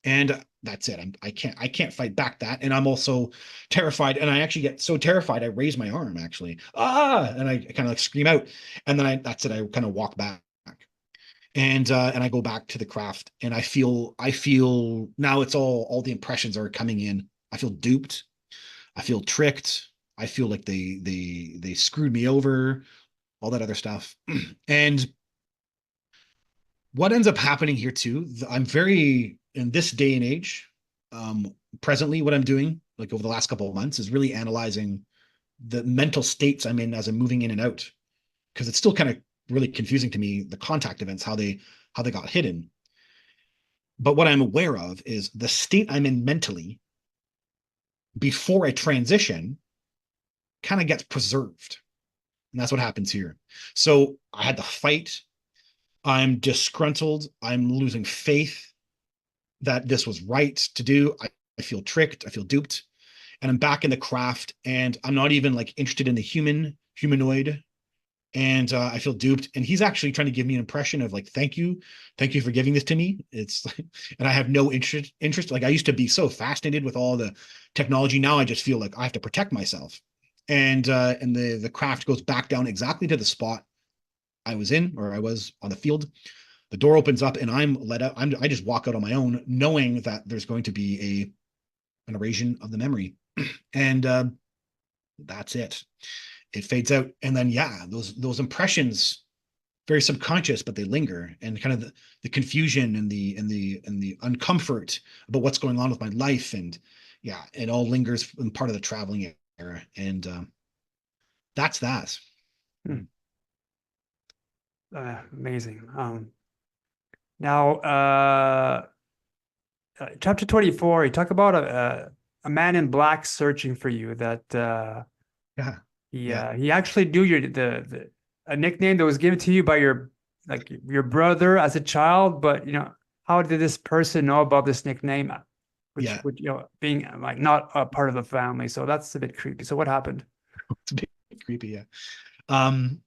And that's it. I can't fight back that. And I'm also terrified. And I actually get so terrified, I raise my arm actually. And I kind of like scream out. And then that's it. I kind of walk back. And I go back to the craft, and I feel now it's all the impressions are coming in. I feel duped. I feel tricked. I feel like they screwed me over, all that other stuff. And what ends up happening here too, I'm very, in this day and age, presently what I'm doing, like over the last couple of months, is really analyzing the mental states I'm in as I'm moving in and out, because it's still kind of really confusing to me, the contact events, how they got hidden. But what I'm aware of is the state I'm in mentally before I transition kind of gets preserved. And that's what happens here. So I had to fight. I'm disgruntled. I'm losing faith that this was right to do. I feel tricked. I feel duped. And I'm back in the craft, and I'm not even like interested in the humanoid. And I feel duped. And he's actually trying to give me an impression of like, thank you for giving this to me. It's and I have no interest. Like I used to be so fascinated with all the technology. Now I just feel like I have to protect myself. And the craft goes back down exactly to the spot I was in, or I was on the field. The door opens up, and I'm let out. I just walk out on my own, knowing that there's going to be an erasure of the memory, and that's it. It fades out, and then yeah, those impressions, very subconscious, but they linger, and kind of the confusion and the uncomfort about what's going on with my life, and yeah, it all lingers in part of the traveling era, and that's that. Hmm. Amazing. Now, chapter 24, you talk about a man in black searching for you. That Yeah, he actually knew a nickname that was given to you by your brother as a child. But how did this person know about this nickname, which yeah. would being like not a part of the family? So that's a bit creepy. So what happened? It's a bit creepy. Yeah. Um,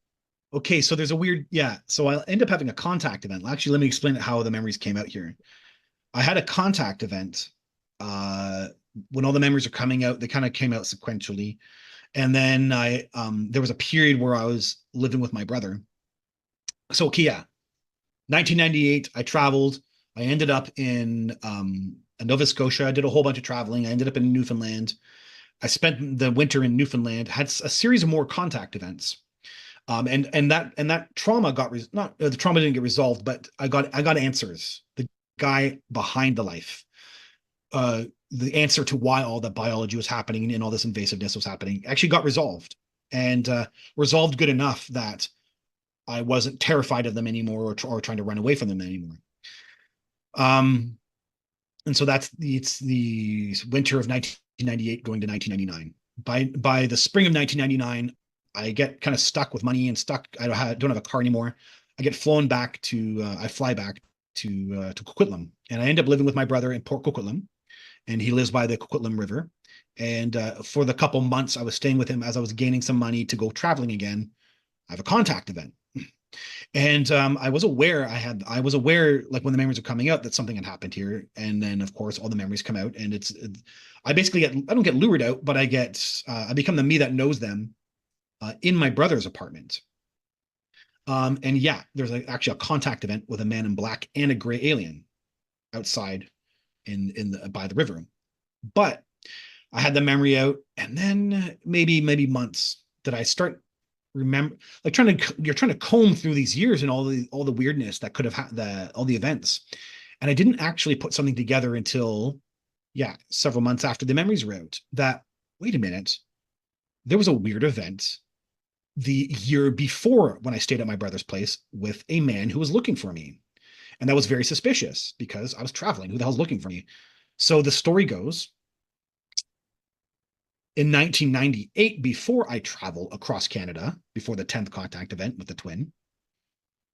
Okay, so there's a weird, yeah. So I end up having a contact event. Actually, let me explain how the memories came out here. I had a contact event. Uh, when all the memories are coming out, they kind of came out sequentially. And then there was a period where I was living with my brother. So, okay, yeah, 1998, I traveled. I ended up in Nova Scotia. I did a whole bunch of traveling. I ended up in Newfoundland. I spent the winter in Newfoundland, had a series of more contact events. And that trauma got not the trauma didn't get resolved, but I got answers. The guy behind the life, the answer to why all the biology was happening and all this invasiveness was happening actually got resolved, and resolved good enough that I wasn't terrified of them anymore, or trying to run away from them anymore. Um, and so it's the winter of 1998 going to 1999. By the spring of 1999, I get kind of stuck with money and stuck. I don't have a car anymore. I fly back to Coquitlam, and I end up living with my brother in Port Coquitlam, and he lives by the Coquitlam River. And for the couple months I was staying with him, as I was gaining some money to go traveling again, I have a contact event. And I was aware, like when the memories are coming out, that something had happened here. And then of course all the memories come out, and I don't get lured out, but I become the me that knows them in my brother's apartment. And yeah, there's actually a contact event with a man in black and a gray alien outside by the river. But I had the memory out, and then maybe months did I start remember, like you're trying to comb through these years and all the weirdness that could have all the events. And I didn't actually put something together until, yeah, several months after the memories were out, that wait a minute, there was a weird event the year before when I stayed at my brother's place with a man who was looking for me. And that was very suspicious because I was traveling. Who the hell's looking for me? So the story goes, in 1998, before I travel across Canada, before the 10th contact event with the twin,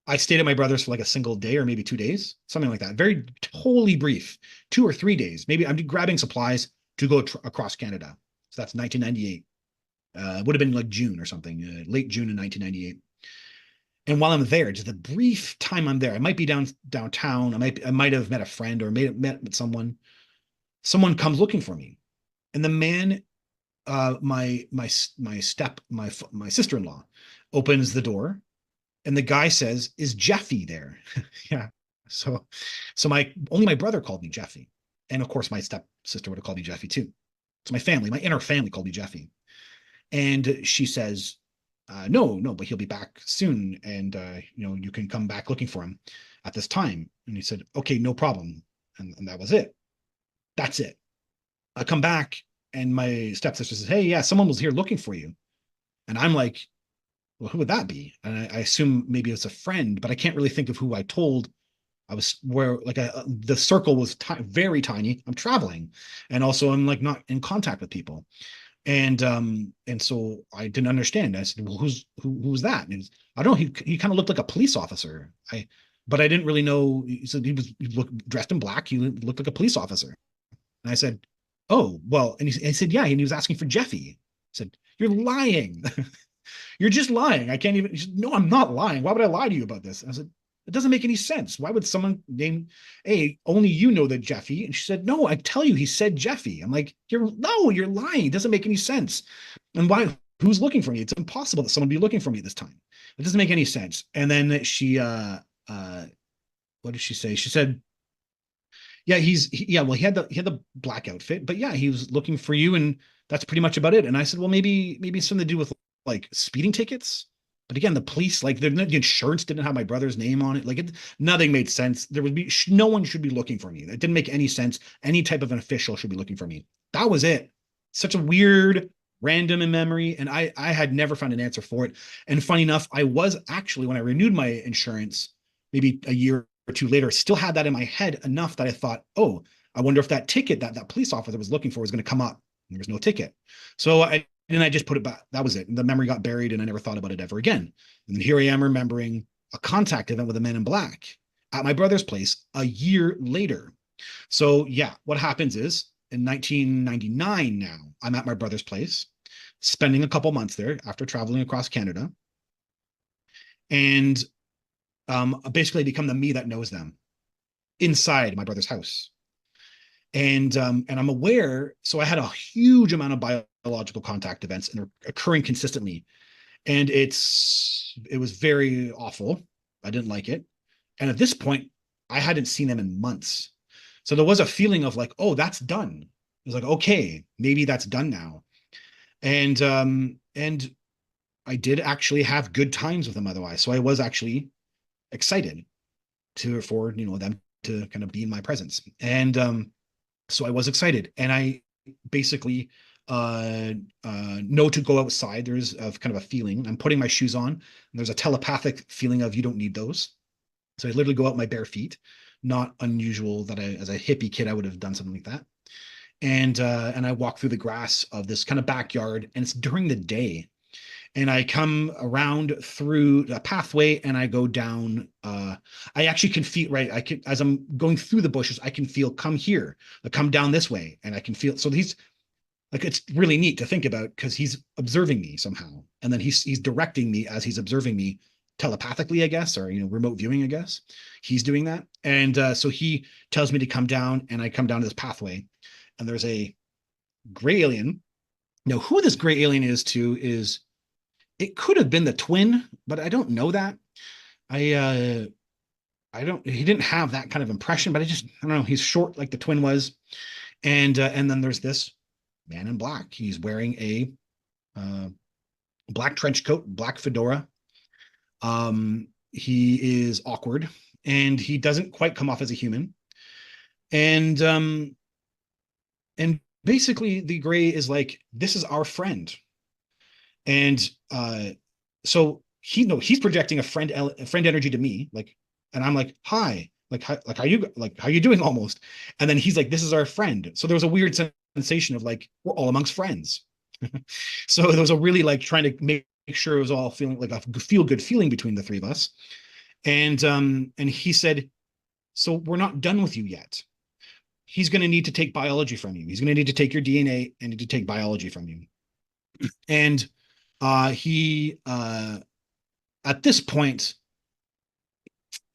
I stayed at my brother's for like a single day or maybe 2 days, something like that. Very totally brief, 2 or 3 days. Maybe I'm grabbing supplies to go across Canada. So that's 1998. It would have been like June or something, late June in 1998. And while I'm there, just a brief time I'm there, I might be downtown. I might have met a friend or met someone. Someone comes looking for me, and the man, my sister-in-law, opens the door, and the guy says, "Is Jeffy there?" Yeah. So, my only my brother called me Jeffy, and of course my stepsister would have called me Jeffy too. So my inner family called me Jeffy, and she says, no, but he'll be back soon, and you can come back looking for him at this time. And he said, "Okay, no problem," and that was it. That's it. I come back, and my stepsister says, "Hey, yeah, someone was here looking for you," and I'm like, "Well, who would that be?" And I assume maybe it's a friend, but I can't really think of who I told. I was where like the circle was very tiny. I'm traveling, and also I'm like not in contact with people. And so I didn't understand. I said, "Well, who's that?" And I don't know. He kind of looked like a police officer. But I didn't really know. He said he looked dressed in black. He looked like a police officer. And I said, "Oh, well." And he said, "Yeah." And he was asking for Jeffy. I said, "You're lying. You're just lying. I can't even." He said, "No, I'm not lying. Why would I lie to you about this?" And I said, "It doesn't make any sense. Why would someone name only you know that Jeffy?" And she said, "No, I tell you, he said Jeffy." I'm like, you're lying. It doesn't make any sense. And why? Who's looking for me? It's impossible that someone would be looking for me at this time. It doesn't make any sense. And then what did she say? She said, "Yeah, well, he had the black outfit, but yeah, he was looking for you, and that's pretty much about it." And I said, "Well, maybe something to do with like speeding tickets." But again, the police, like the insurance didn't have my brother's name on it. Nothing made sense. There would be no one should be looking for me. It didn't make any sense. Any type of an official should be looking for me. That was it. Such a weird, random in memory, and I had never found an answer for it. And funny enough, I was actually, when I renewed my insurance, maybe a year or two later, still had that in my head enough that I thought, oh, I wonder if that ticket that police officer was looking for was going to come up. There was no ticket. So I just put it back. That was it. The memory got buried, and I never thought about it ever again. And then here I am remembering a contact event with a man in black at my brother's place a year later. So yeah, what happens is in 1999 now, I'm at my brother's place, spending a couple months there after traveling across Canada. and basically become the me that knows them inside my brother's house. And I'm aware, so I had a huge amount of biological contact events, and they're occurring consistently. And it was very awful. I didn't like it. And at this point, I hadn't seen them in months. So there was a feeling of like, oh, that's done. It was like, okay, maybe that's done now. And I did actually have good times with them otherwise. So I was actually excited for them to kind of be in my presence. And so I was excited, and I basically know to go outside. There's kind of a feeling. I'm putting my shoes on, and there's a telepathic feeling of you don't need those. So I literally go out my bare feet. Not unusual that as a hippie kid I would have done something like that. And I walk through the grass of this kind of backyard, and it's during the day. And I come around through a pathway, and I go down. I actually can feel, right. I can, as I'm going through the bushes, I can feel come here, come down this way, and I can feel. So he's like, it's really neat to think about because he's observing me somehow, and then he's directing me as he's observing me telepathically, I guess, or remote viewing, I guess. He's doing that, and so he tells me to come down, and I come down to this pathway, and there's a gray alien. Now, who this gray alien is to is it could have been the twin, but I don't know that. I don't he didn't have that kind of impression, but I don't know, he's short like the twin was. And then there's this man in black. He's wearing a black trench coat, black fedora. He is awkward, and he doesn't quite come off as a human. And basically the gray is like, this is our friend. And so he's projecting a friend energy to me, like, and I'm like, hi, like, how you doing almost. And then he's like, this is our friend. So there was a weird sensation of like, we're all amongst friends. So there was a really like trying to make sure it was all feeling like a feel good feeling between the three of us. And he said, so we're not done with you yet. He's going to need to take biology from you. He's going to need to take your DNA and need to take biology from you. And he at this point,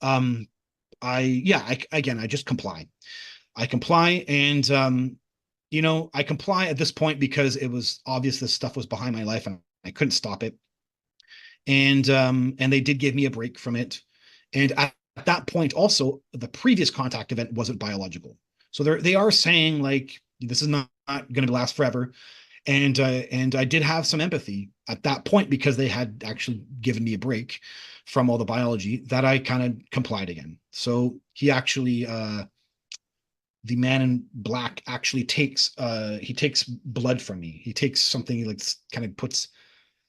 um I just comply. I comply, and I comply at this point because it was obvious this stuff was behind my life, and I couldn't stop it. And they did give me a break from it. And at that point also, the previous contact event wasn't biological. So they are saying like, this is not going to last forever. And I did have some empathy at that point because they had actually given me a break from all the biology, that I kind of complied again. So he actually, the man in black actually takes blood from me. He takes something, like kind of puts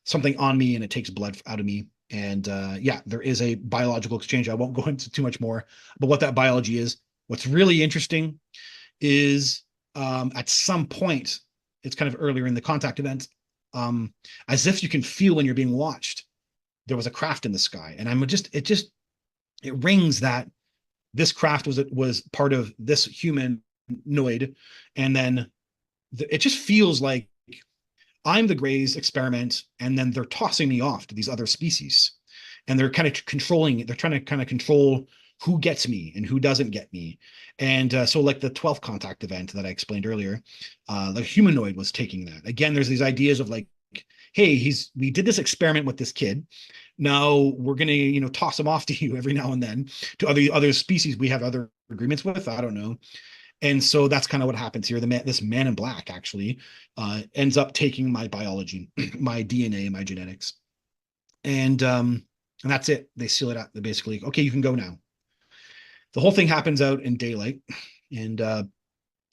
something on me, and it takes blood out of me. And yeah, there is a biological exchange. I won't go into too much more, but what that biology is. What's really interesting is at some point, it's kind of earlier in the contact event, as if you can feel when you're being watched, there was a craft in the sky. And it rings that this craft was part of this humanoid. And then it just feels like I'm the Gray's experiment, and then they're tossing me off to these other species, and they're kind of controlling it. They're trying to kind of control who gets me and who doesn't get me. And so like the 12th contact event that I explained earlier, the humanoid was taking that. Again, there's these ideas of like, hey, we did this experiment with this kid. Now we're going to, toss him off to you every now and then to other species we have other agreements with. I don't know. And so that's kind of what happens here. This man in black actually ends up taking my biology, my DNA, my genetics. And that's it. They seal it up. They're basically, okay, you can go now. The whole thing happens out in daylight, and I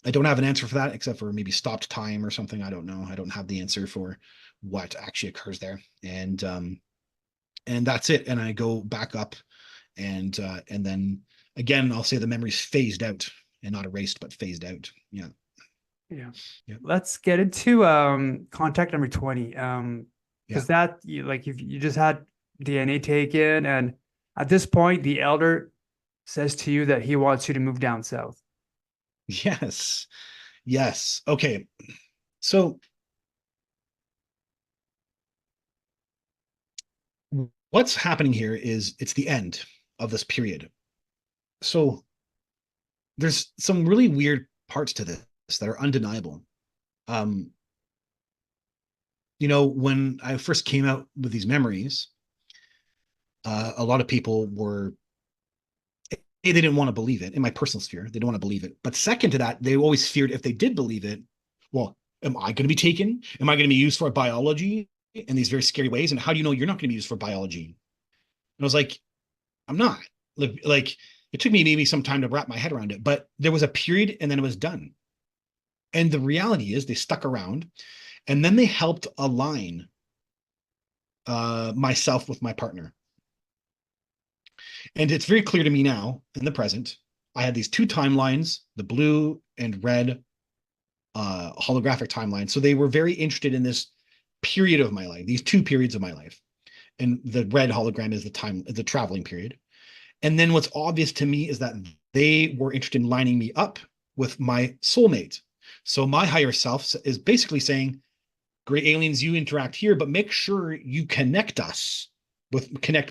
don't have an answer for that except for maybe stopped time or something. I don't know. I don't have the answer for what actually occurs there. And that's it. And I go back up, and then again, I'll say the memory's phased out, and not erased, but phased out. Yeah. Yeah. Yeah. Let's get into contact number 20. Yeah. Because you just had DNA taken, and at this point, the elder says to you that he wants you to move down south. Yes. Yes. Okay. So what's happening here is it's the end of this period. So there's some really weird parts to this that are undeniable. Um, when I first came out with these memories, a lot of people were they didn't want to believe it. In my personal sphere, they don't want to believe it. But second to that, they always feared if they did believe it, well, am I going to be taken? Am I going to be used for biology in these very scary ways? And how do you know you're not going to be used for biology? And I was like, I'm not. Like it took me maybe some time to wrap my head around it, but there was a period and then it was done. And the reality is they stuck around and then they helped align myself with my partner. And it's very clear to me now in the present. I had these two timelines, the blue and red holographic timeline. So they were very interested in this period of my life, these two periods of my life. And the red hologram is the traveling period. And then what's obvious to me is that they were interested in lining me up with my soulmate. So my higher self is basically saying, great aliens, you interact here, but make sure you connect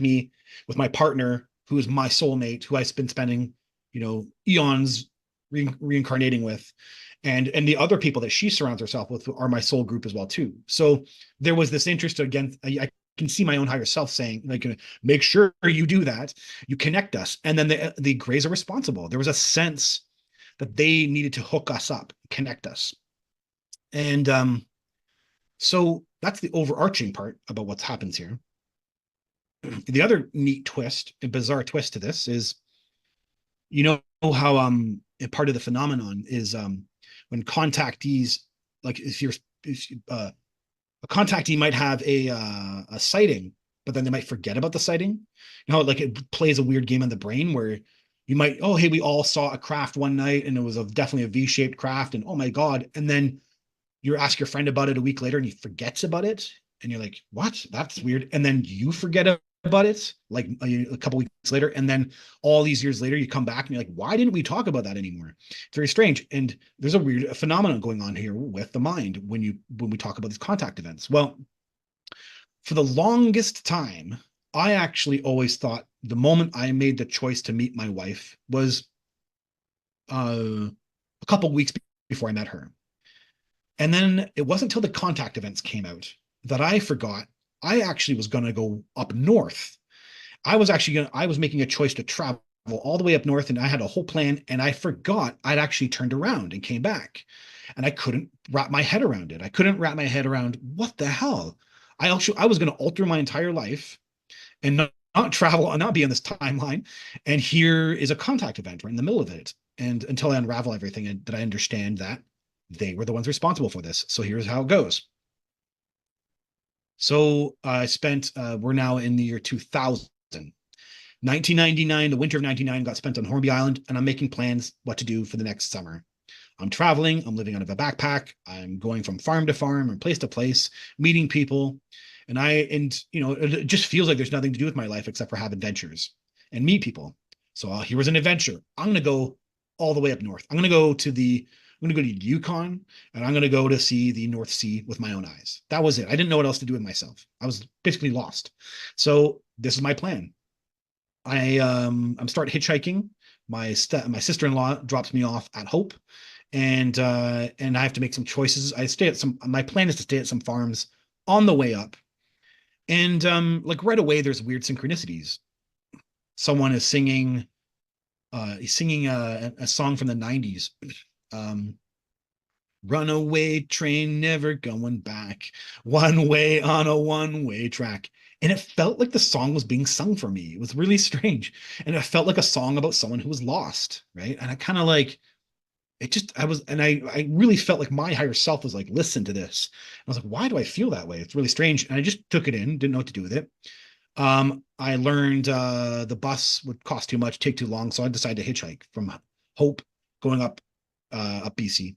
me with my partner, who is my soulmate, who I've been spending, eons reincarnating with. And the other people that she surrounds herself with are my soul group as well, too. So there was this interest again. I can see my own higher self saying, like, make sure you do that. You connect us. And then the grays are responsible. There was a sense that they needed to hook us up, connect us. And so that's the overarching part about what happens here. The other neat twist, a bizarre twist to this is, how a part of the phenomenon is when contactees, like if a contactee might have a sighting, but then they might forget about the sighting. Like it plays a weird game in the brain where you might, oh, hey, we all saw a craft one night and it was definitely a V-shaped craft, and oh my God. And then you ask your friend about it a week later and he forgets about it. And you're like, what? That's weird. And then you forget about it like a couple weeks later. And then all these years later, you come back and you're like, why didn't we talk about that anymore? It's very strange. And there's a weird phenomenon going on here with the mind when we talk about these contact events. Well, for the longest time, I actually always thought the moment I made the choice to meet my wife was a couple weeks before I met her. And then it wasn't until the contact events came out that I forgot I actually was going to go up north. I was making a choice to travel all the way up north, and I had a whole plan, and I forgot I'd actually turned around and came back. And I couldn't wrap my head around it. I couldn't wrap my head around what the hell. I was going to alter my entire life and not travel and not be on this timeline. And here is a contact event right in the middle of it. And until I unravel everything, and that I understand that they were the ones responsible for this. So here's how it goes. So I spent, we're now in the year 2000. 1999, the winter of 99 got spent on Hornby Island, and I'm making plans what to do for the next summer. I'm traveling, I'm living out of a backpack, I'm going from farm to farm and place to place, meeting people. And it just feels like there's nothing to do with my life except for have adventures and meet people. So here was an adventure. I'm going to go all the way up north. I'm going to go to Yukon, and I'm going to go to see the North Sea with my own eyes. That was it. I didn't know what else to do with myself. I was basically lost. So this is my plan. I'm start hitchhiking. My sister-in-law drops me off at Hope, and I have to make some choices. My plan is to stay at some farms on the way up. And like right away, there's weird synchronicities. Someone is singing a song from the 90s. Runaway train never going back, one way on a one-way track. And it felt like the song was being sung for me. It was really strange. And it felt like a song about someone who was lost, right? And I kind of like it just I really felt like my higher self was like, listen to this. And I was like, why do I feel that way? It's really strange. And I just took it in, didn't know what to do with it. I learned the bus would cost too much, take too long, so I decided to hitchhike from Hope going up BC.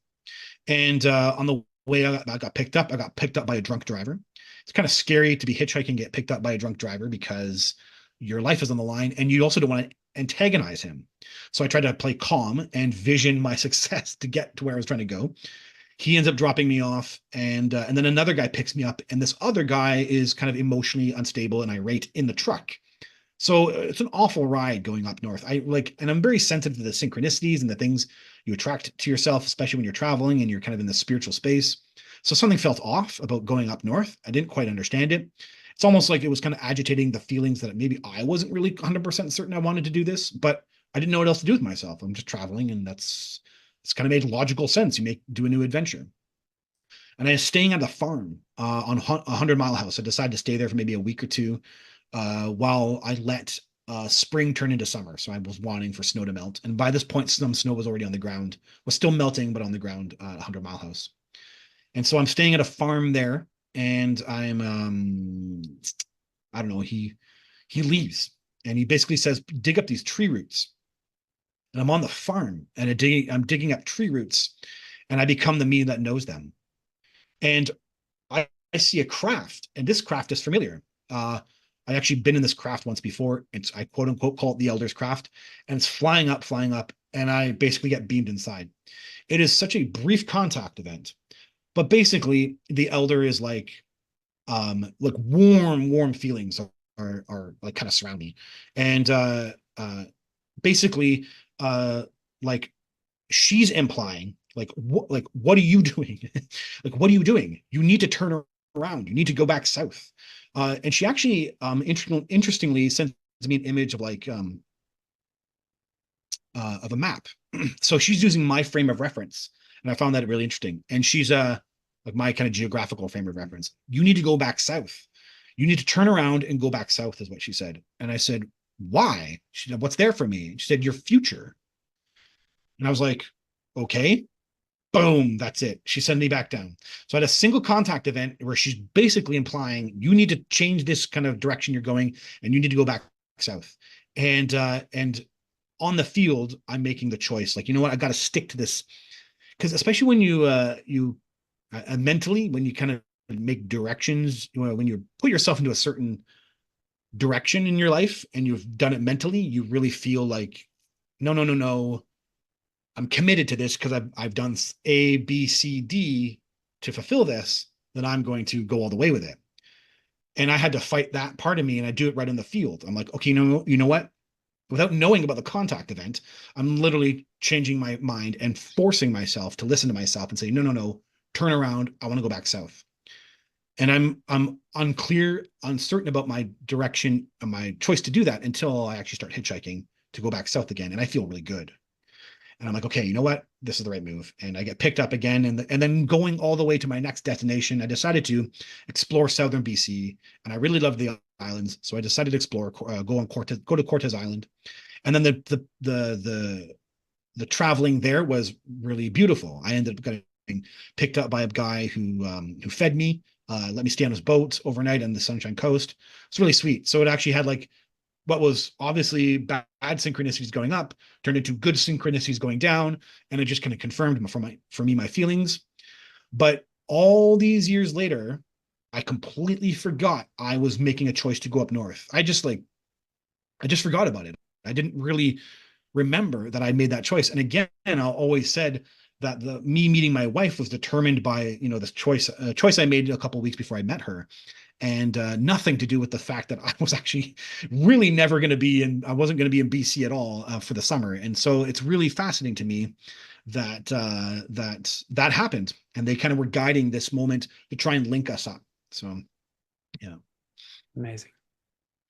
And on the way I got picked up. I got picked up by a drunk driver. It's kind of scary to be hitchhiking and get picked up by a drunk driver because your life is on the line, and you also don't want to antagonize him. So I tried to play calm and vision my success to get to where I was trying to go. He ends up dropping me off, and then another guy picks me up, and this other guy is kind of emotionally unstable and irate in the truck. So it's an awful ride going up north. And I'm very sensitive to the synchronicities and the things you attract to yourself, especially when you're traveling and you're kind of in the spiritual space. So something felt off about going up north. I didn't quite understand it. It's almost like it was kind of agitating the feelings that maybe I wasn't really 100% certain I wanted to do this, but I didn't know what else to do with myself. I'm just traveling, and it's kind of made logical sense. You do a new adventure. And I was staying at a farm on 100 Mile House. I decided to stay there for maybe a week or two while I let spring turn into summer. So I was wanting for snow to melt. And by this point, some snow was already on the ground, was still melting, but on the ground at 100 Mile House. And so I'm staying at a farm there, and I don't know, he leaves, and he basically says, dig up these tree roots. And I'm on the farm, and I'm digging up tree roots, and I become the me that knows them. And I see a craft, and this craft is familiar. I actually been in this craft once before. I quote unquote call it the Elder's Craft, and it's flying up, and I basically get beamed inside. It is such a brief contact event, but basically the Elder is like warm feelings are like kind of surround me, and basically like she's implying what are you doing? Like, what are you doing? You need to turn around. You need to go back south. And she actually interestingly sent me an image of of a map. So she's using my frame of reference, and I found that really interesting. And she's like my kind of geographical frame of reference. You need to go back south. You need to turn around and go back south, is what she said. And I said, why? She said, what's there for me? She said, your future. And I was like, okay. Boom, that's it. She sent me back down. So I had a single contact event where she's basically implying you need to change this kind of direction you're going, and you need to go back south. And on the field, I'm making the choice. Like, you know what? I got to stick to this, because especially when you mentally, when you kind of make directions, when you put yourself into a certain direction in your life and you've done it mentally, you really feel like, no. I'm committed to this because I've done A, B, C, D to fulfill this, then I'm going to go all the way with it. And I had to fight that part of me, and I do it right in the field. I'm like, okay, you know what? Without knowing about the contact event, I'm literally changing my mind and forcing myself to listen to myself and say, no, turn around. I want to go back south. And I'm unclear, uncertain about my direction and my choice to do that until I actually start hitchhiking to go back south again. And I feel really good. And I'm like, okay, you know what? This is the right move. And I get picked up again. And then going all the way to my next destination, I decided to explore southern BC. And I really loved the islands. So I decided to explore, go to Cortez Island. And then the traveling there was really beautiful. I ended up getting picked up by a guy who fed me, let me stay on his boat overnight on the Sunshine Coast. It's really sweet. So it actually had like what was obviously bad synchronicities going up turned into good synchronicities going down, and it just kind of confirmed for me my feelings. But all these years later, I completely forgot I was making a choice to go up north. I just forgot about it. I didn't really remember that I made that choice. And again, I always said that me meeting my wife was determined by this choice I made a couple of weeks before I met her, and nothing to do with the fact that I was actually really never going to be I wasn't going to be in BC at all for the summer. And so it's really fascinating to me that that happened, and they kind of were guiding this moment to try and link us up. So, yeah, Amazing.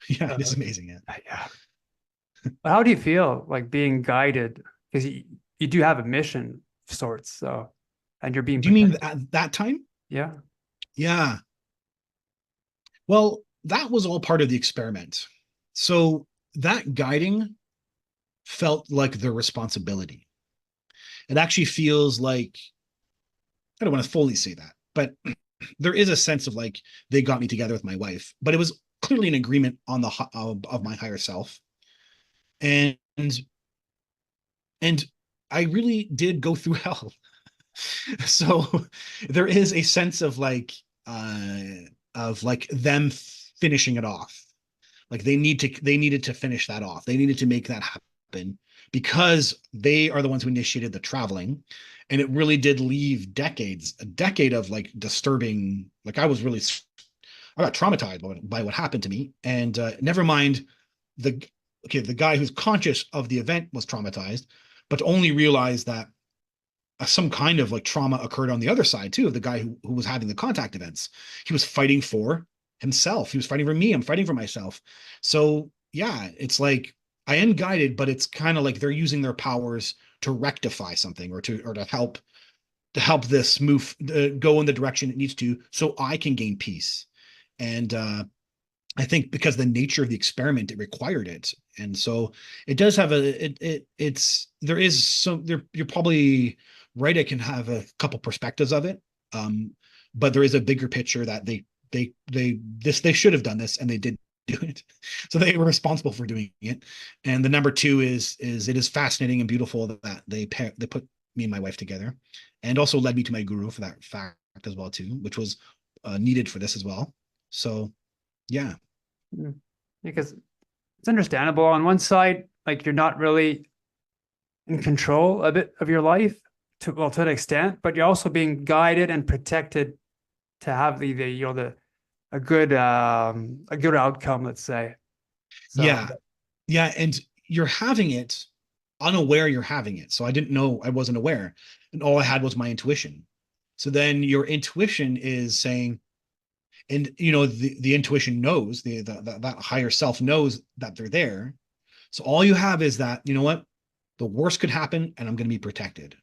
yeah, it is amazing. Yeah. Yeah. How do you feel like being guided? Because you do have a mission of sorts, so, and you're being Do you mean protected. at that time? Yeah. Yeah. Well, that was all part of the experiment. So that guiding felt like the responsibility. It actually feels like, I don't want to fully say that, but there is a sense of like they got me together with my wife, but it was clearly an agreement on of my higher self. And and I really did go through hell. So there is a sense of like them finishing it off. Like they needed to finish that off. They needed to make that happen because they are the ones who initiated the traveling, And it really did leave a decade of like disturbing, like I got traumatized by what happened to me. And never mind the the guy who's conscious of the event was traumatized, but to only realize that some kind of like trauma occurred on the other side too, of the guy who was having the contact events. He was fighting for himself. He was fighting for me. I'm fighting for myself. So yeah, it's like I am guided, but it's kind of like they're using their powers to rectify something or to help this move go in the direction it needs to, so I can gain peace. And I think because the nature of the experiment, it required it. And so it does have it's there is some there you're probably right. It can have a couple perspectives of it. Um, but there is a bigger picture that they should have done this and they did do it. So they were responsible for doing it. And the number two is it is fascinating and beautiful that they put me and my wife together, and also led me to my guru for that fact as well too, which was needed for this as well. So yeah. Mm. Because it's understandable. On one side, like you're not really in control a bit of your life to an extent, but you're also being guided and protected to have the a good outcome, let's say. So Yeah. Yeah. And you're having it unaware you're having it. So I didn't know, I wasn't aware. And all I had was my intuition. So then your intuition is saying, and the intuition knows, that higher self knows that they're there. So all you have is that, you know what, the worst could happen and I'm going to be protected.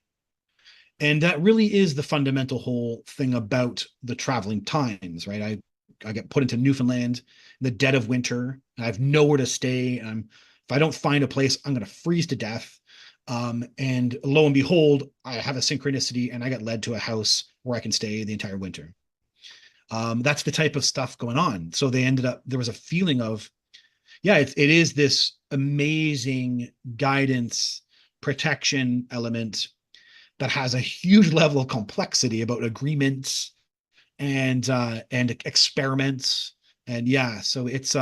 And that really is the fundamental whole thing about the traveling times, right? I get put into Newfoundland in the dead of winter, and I have nowhere to stay. And if I don't find a place, I'm going to freeze to death. And lo and behold, I have a synchronicity, and I get led to a house where I can stay the entire winter. That's the type of stuff going on. So there was a feeling of, yeah, it is this amazing guidance, protection element that has a huge level of complexity about agreements and experiments. And yeah, so it's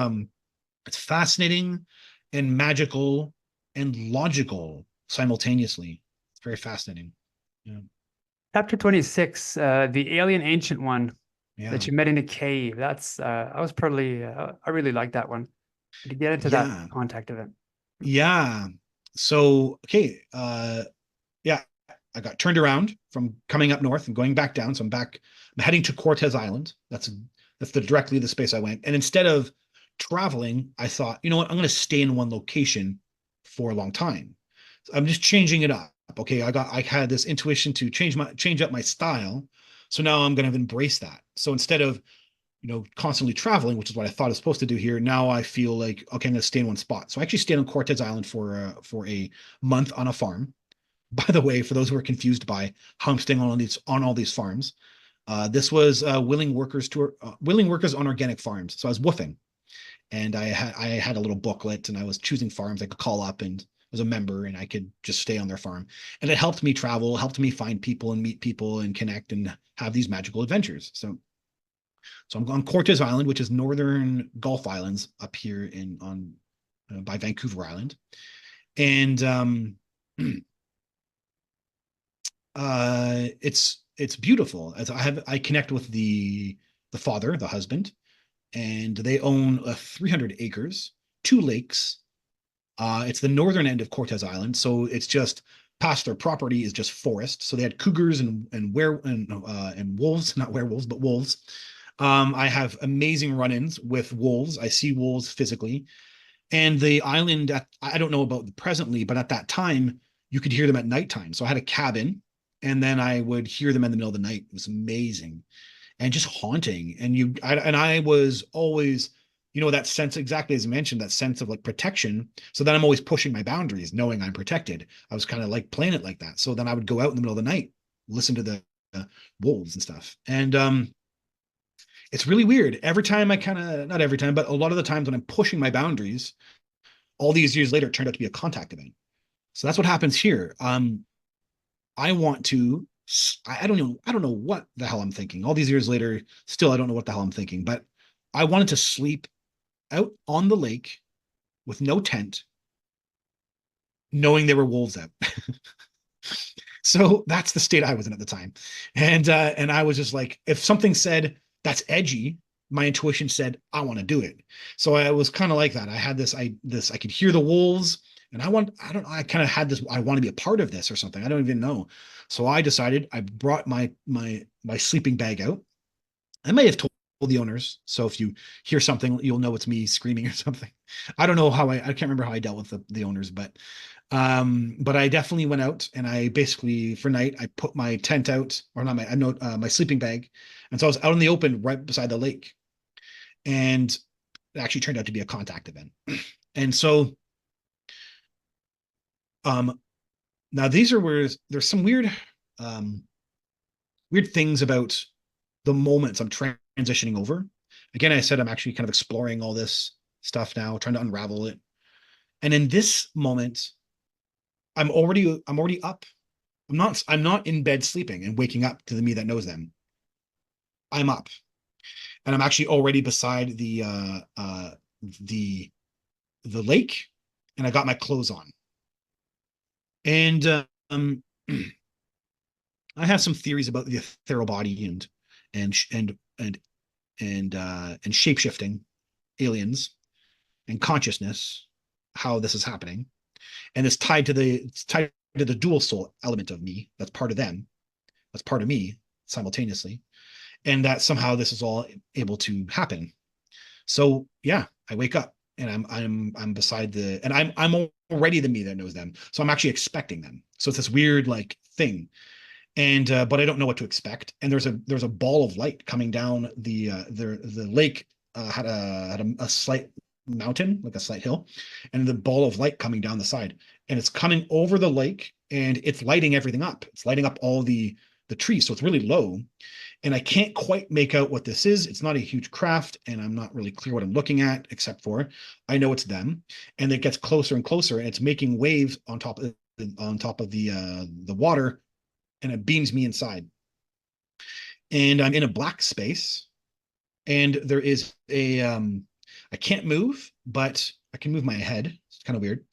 fascinating and magical and logical simultaneously. It's very fascinating. Yeah. chapter 26, the alien ancient one Yeah. that you met in a cave. I was probably I really like that one. To get into that Yeah. contact event. Yeah. So okay, yeah, I got turned around from coming up north and going back down. So I'm heading to Cortez Island. That's directly the space I went. And instead of traveling, I thought, you know what, I'm going to stay in one location for a long time. So I'm just changing it up. Okay, I had this intuition to change up my style. So now I'm going to embrace that. So instead of constantly traveling, which is what I thought I was supposed to do here, now I feel like, okay, I'm going to stay in one spot. So I actually stayed on Cortez Island for a month on a farm. By the way, for those who are confused by how I'm staying on all these farms, this was willing workers on organic farms. So I was woofing, and I had a little booklet, and I was choosing farms I could call up and was a member, and I could just stay on their farm. And it helped me travel, helped me find people and meet people and connect and have these magical adventures. So I'm on Cortez Island, which is northern Gulf Islands up here by Vancouver Island, and it's beautiful. As I connect with the father, the husband, and they own 300 acres, two lakes. It's the northern end of Cortez Island, so it's just past their property is just forest. So they had cougars and wolves, not werewolves, but wolves. I have amazing run-ins with wolves. I see wolves physically, and the island. I don't know about presently, but at that time, you could hear them at nighttime. So I had a cabin, and then I would hear them in the middle of the night. It was amazing and just haunting. And I was always, that sense, exactly as you mentioned, that sense of like protection. So then I'm always pushing my boundaries, knowing I'm protected. I was kind of like playing it like that. So then I would go out in the middle of the night, listen to the wolves and stuff. And it's really weird. Every time not every time, but a lot of the times when I'm pushing my boundaries, all these years later, it turned out to be a contact event. So that's what happens here. I want to, I don't know what the hell I'm thinking. All these years later, still, I don't know what the hell I'm thinking, but I wanted to sleep out on the lake with no tent, knowing there were wolves out. So that's the state I was in at the time. And I was just like, if something said that's edgy, my intuition said I want to do it. So I was kind of like that. I had this I could hear the wolves, and I don't know, I kind of had this, I want to be a part of this or something. I don't even know. So I decided, I brought my sleeping bag out. I may have told the owners. So if you hear something, you'll know it's me screaming or something. I don't know how I can't remember how I dealt with the owners, but I definitely went out, and I basically for night I put my tent out, or not my sleeping bag. And so I was out in the open right beside the lake. And it actually turned out to be a contact event. And so um now these are where there's some um weird things about the moments I'm transitioning over. Again, I said I'm actually kind of exploring all this stuff now, trying to unravel it. And in this moment, I'm already up. I'm not in bed sleeping and waking up to the me that knows them. I'm up, and I'm actually already beside the the lake, and I got my clothes on. And I have some theories about the ethereal body and and shape shifting aliens and consciousness, how this is happening, and it's tied to the dual soul element of me. That's part of them. That's part of me simultaneously, and that somehow this is all able to happen. So yeah, I wake up, and I'm beside and I'm already the me that knows them. So I'm actually expecting them. So it's this weird like thing. And but I don't know what to expect. And there's a ball of light coming down the lake. Had a slight mountain, like a slight hill, and the ball of light coming down the side, and it's coming over the lake, and it's lighting everything up. It's lighting up all the trees, so it's really low, and I can't quite make out what this is. It's not a huge craft, and I'm not really clear what I'm looking at, except for I know it's them, and it gets closer and closer, and it's making waves on top of the water, and it beams me inside. And I'm in a black space, and there is I can't move, but I can move my head. It's kind of weird.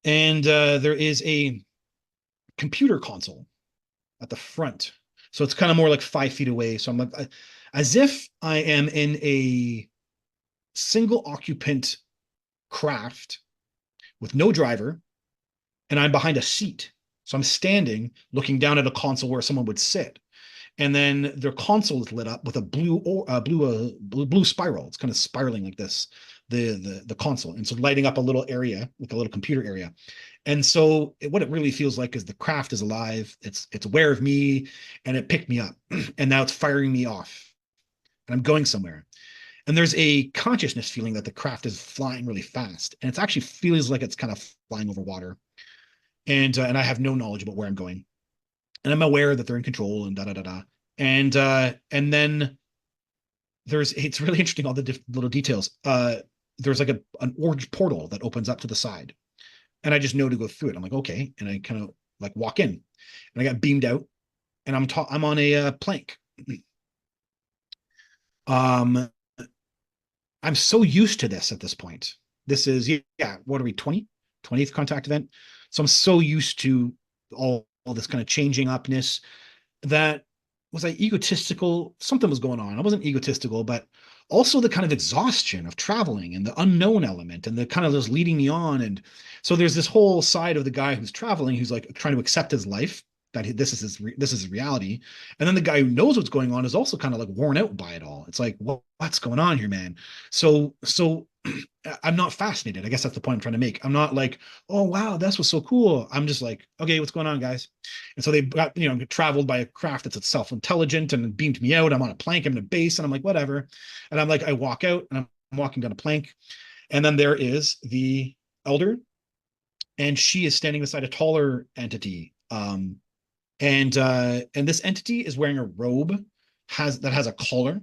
And there is a computer console at the front. So it's kind of more like 5 feet away. So I'm like, as if I am in a single occupant craft with no driver, and I'm behind a seat. So I'm standing looking down at a console where someone would sit. And then their console is lit up with a blue spiral. It's kind of spiraling like this, the console, and so lighting up a little area, like a little computer area. And so what it really feels like is the craft is alive. It's aware of me, and it picked me up, and now it's firing me off, and I'm going somewhere. And there's a consciousness feeling that the craft is flying really fast, and it actually feels like it's kind of flying over water. And I have no knowledge about where I'm going, and I'm aware that they're in control and da da da da. And then it's really interesting, all the little details. There's like an orange portal that opens up to the side, and I just know to go through it. I'm like, okay, and I kind of like walk in, and I got beamed out, and I'm on a plank. Um, I'm so used to this at this point. This is, yeah, what are we, 20th contact event? So I'm so used to all this kind of changing upness that, was I egotistical? Something was going on. I wasn't egotistical, but also the kind of exhaustion of traveling and the unknown element and the kind of just leading me on. And so there's this whole side of the guy who's traveling, who's like trying to accept his life, that this is his reality. And then the guy who knows what's going on is also kind of like worn out by it all. It's like, what's going on here, man? So I'm not fascinated. I guess that's the point I'm trying to make. I'm not like, oh wow, that's what's so cool. I'm just like, okay, what's going on, guys? And so they got, traveled by a craft that's self-intelligent and beamed me out. I'm on a plank, I'm in a base, and I'm like, whatever. And I'm like, I walk out, and I'm walking down a plank, and then there is the elder, and she is standing beside a taller entity. And this entity is wearing a robe that has a collar.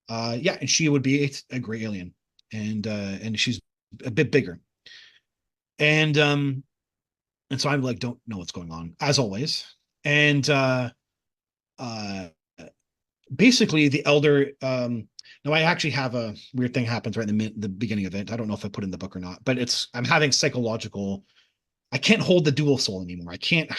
Yeah, and she would be a gray alien, and she's a bit bigger. And so I'm like, don't know what's going on, as always. And uh basically the elder, now I actually have a weird thing happens right in the beginning of it. I don't know if I put in the book or not, but I'm having psychological I can't hold the dual soul anymore. I can't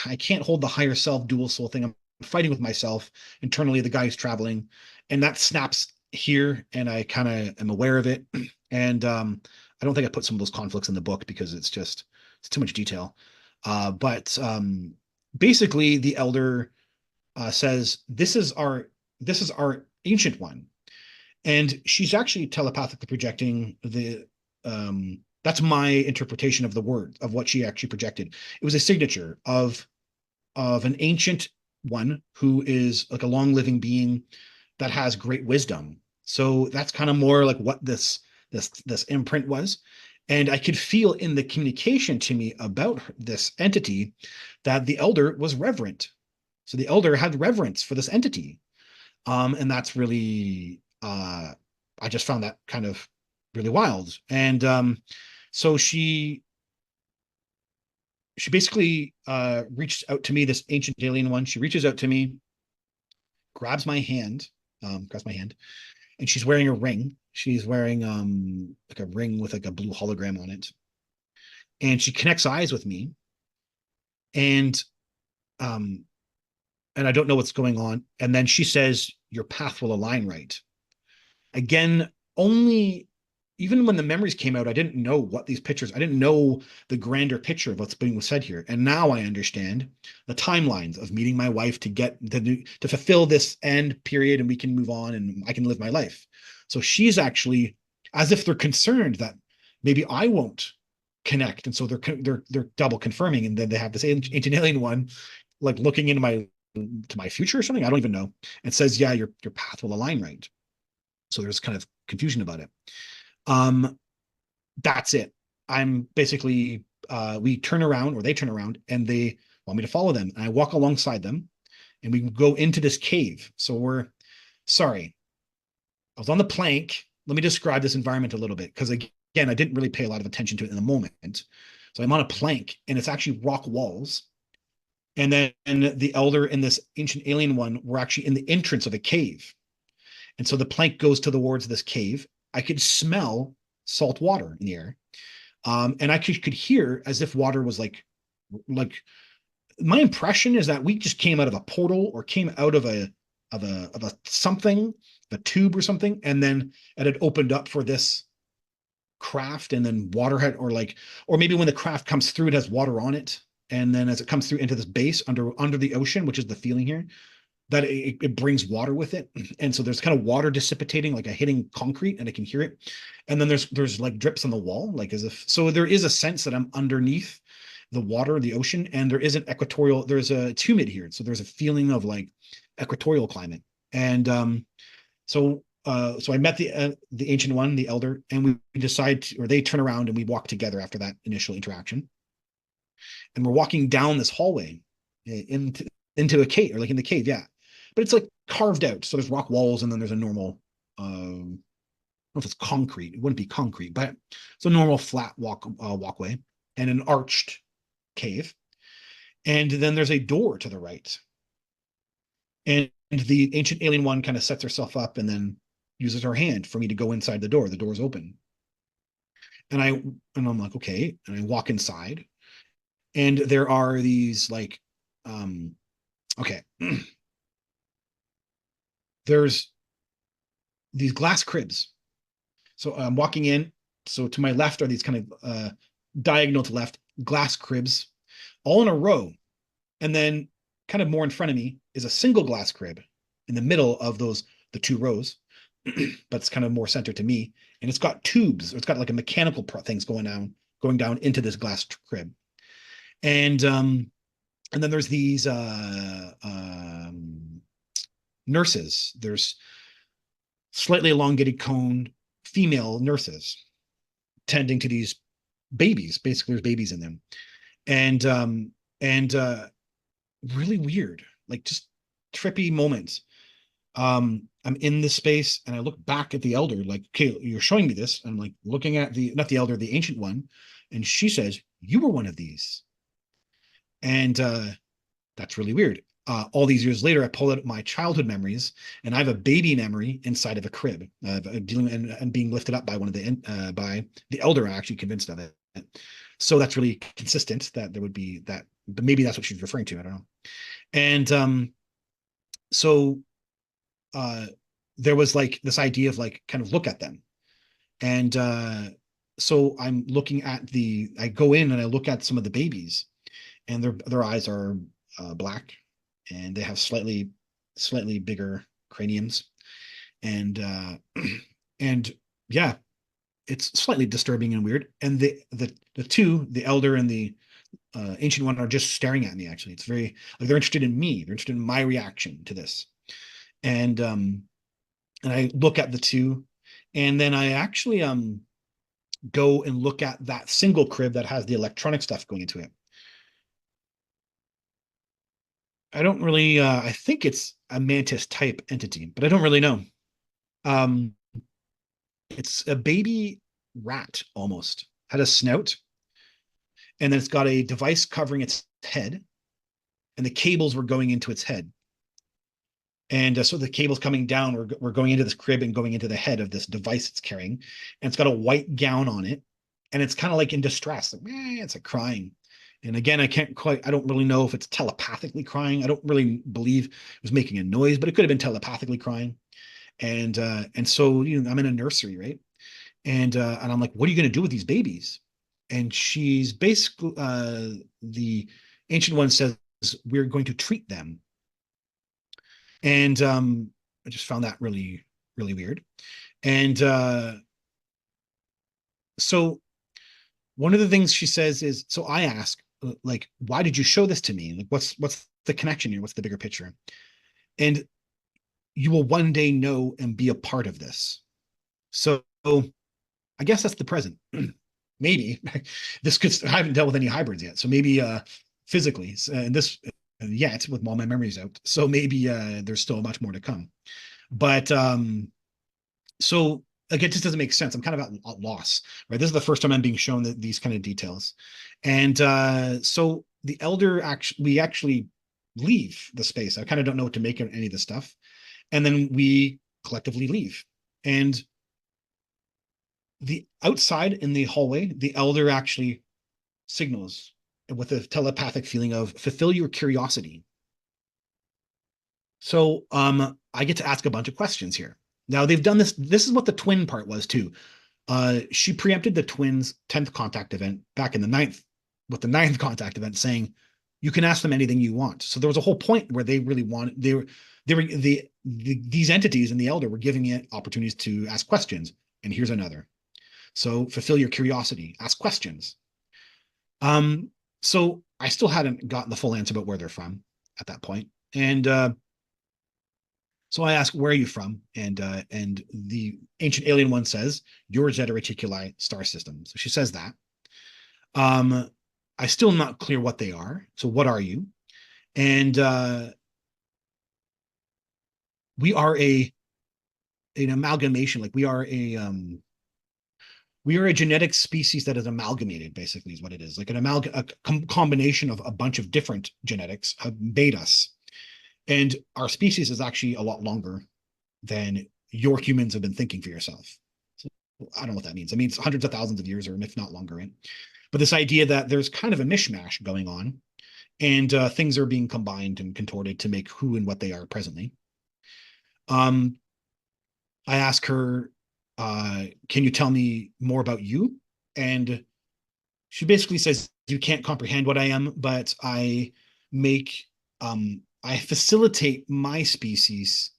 hold the higher self dual soul thing. I'm fighting with myself internally, the guy who's traveling, and that snaps here, and I kind of am aware of it. And I don't think I put some of those conflicts in the book because it's too much detail. But basically, the elder says, this is our ancient one, and she's actually telepathically projecting the that's my interpretation of the word of what she actually projected. It was a signature of an ancient one who is like a long living being that has great wisdom. So that's kind of more like what this imprint was. And I could feel in the communication to me about this entity that the elder was reverent. So the elder had reverence for this entity. And that's really I just found that kind of really wild. And so she basically reached out to me, this ancient alien one. She reaches out to me, grabs my hand, and she's wearing a ring. She's wearing like a ring with like a blue hologram on it. And she connects eyes with me, and um and I don't know what's going on. And then she says, your path will align right. Again, only even when the memories came out, I didn't know what these pictures, I didn't know the grander picture of what's being said here. And now I understand the timelines of meeting my wife to get to fulfill this end period, and we can move on and I can live my life. So she's actually as if they're concerned that maybe I won't connect. And so they're double confirming. And then they have this ancient alien one like looking into my future or something. I don't even know. And says, yeah, your path will align right. So there's kind of confusion about it. Um, that's it. I'm basically we turn around, or they turn around, and they want me to follow them. And I walk alongside them, and we go into this cave. So sorry, I was on the plank. Let me describe this environment a little bit, because again, I didn't really pay a lot of attention to it in the moment. So I'm on a plank, and it's actually rock walls. And then the elder and this ancient alien one were actually in the entrance of a cave. And so the plank goes towards this cave. I could smell salt water in the air. And I could hear as if water was like my impression is that we just came out of a portal or came out of a something, a tube or something, and then it had opened up for this craft, and then water had, or maybe when the craft comes through, it has water on it. And then as it comes through into this base under the ocean, which is the feeling here, that it brings water with it. And so there's kind of water dissipating, like a hitting concrete, and I can hear it. And then there's like drips on the wall, like as if, so there is a sense that I'm underneath the water, the ocean, and there is an equatorial, it's humid here. So there's a feeling of like equatorial climate. And so I met the ancient one, the elder, and we decide or they turn around and we walk together after that initial interaction. And we're walking down this hallway into a cave, or like in the cave, yeah. But it's like carved out. So there's rock walls, and then there's a normal, I don't know if it's concrete. It wouldn't be concrete, but it's a normal flat walkway and an arched cave. And then there's a door to the right. And the ancient alien one kind of sets herself up and then uses her hand for me to go inside the door. The door's open. And I'm like, okay. And I walk inside, and there are these like, okay. There's these glass cribs. So I'm walking in. So to my left are these kind of diagonal to left glass cribs, all in a row. And then kind of more in front of me is a single glass crib in the middle of the two rows, but it's kind of more centered to me. And it's got tubes, or it's got like a mechanical things going down into this glass crib. And then there's these nurses. There's slightly elongated cone female nurses tending to these babies. Basically, there's babies in them, and really weird, like just trippy moments. I'm in this space, and I look back at the elder, like, okay, you're showing me this. I'm like looking at not the elder, the ancient one, and she says, you were one of these. And that's really weird. All these years later, I pull out my childhood memories, and I have a baby memory inside of a crib, dealing and being lifted up by by the elder. I'm actually convinced of it. So that's really consistent that there would be that, but maybe that's what she's referring to. I don't know. And so uh, there was like this idea of like kind of look at them. And so I'm looking at I go in and I look at some of the babies, and their eyes are black, and they have slightly bigger craniums, and and yeah, it's slightly disturbing and weird. And the elder and the ancient one are just staring at me. Actually, it's very like they're interested in me. They're interested in my reaction to this. And I look at the two, and then I actually go and look at that single crib that has the electronic stuff going into it. I don't really I think it's a mantis type entity, but I don't really know. Um it's a baby rat almost. Had a snout, and then it's got a device covering its head, and the cables were going into its head. And so the cables coming down were going into this crib and going into the head of this device it's carrying. And it's got a white gown on it. And it's kind of like in distress. Like, it's like crying. And again, I don't really know if it's telepathically crying. I don't really believe it was making a noise, but it could have been telepathically crying. And so, I'm in a nursery, right? And I'm like, what are you going to do with these babies? And she's basically, the ancient one says, we're going to treat them. And I just found that really, really weird. And so one of the things she says is, so I ask, like, why did you show this to me? Like, what's the connection here? What's the bigger picture? And you will one day know and be a part of this. So I guess that's the present. Maybe this could, I haven't dealt with any hybrids yet. So maybe physically, and this yet with all my memories out. So maybe there's still much more to come. But so like, it just doesn't make sense. I'm kind of at loss, right? This is the first time I'm being shown these kind of details. And so the elder we actually leave the space. I kind of don't know what to make of any of this stuff. And then we collectively leave. And the outside in the hallway, the elder actually signals with a telepathic feeling of fulfill your curiosity. So I get to ask a bunch of questions here. Now they've done this. This is what the twin part was too. She preempted the twins' 10th contact event back in the 9th, with the 9th contact event saying, you can ask them anything you want. So there was a whole point where they really wanted, these entities and the elder were giving it opportunities to ask questions. And here's another. So fulfill your curiosity, ask questions. So I still hadn't gotten the full answer about where they're from at that point. And so I ask, where are you from? And the ancient alien one says, your Zeta Reticuli star system. So she says that. I still am not clear what they are. So what are you? And we are an amalgamation. Like we are a genetic species that is amalgamated, basically, is what it is. Like a combination of a bunch of different genetics have made us. And our species is actually a lot longer than your humans have been thinking for yourself. So I don't know what that means. I mean, it's hundreds of thousands of years, or if not longer, right? But this idea that there's kind of a mishmash going on, and things are being combined and contorted to make who and what they are presently. I ask her, can you tell me more about you? And she basically says, you can't comprehend what I am, but I facilitate my species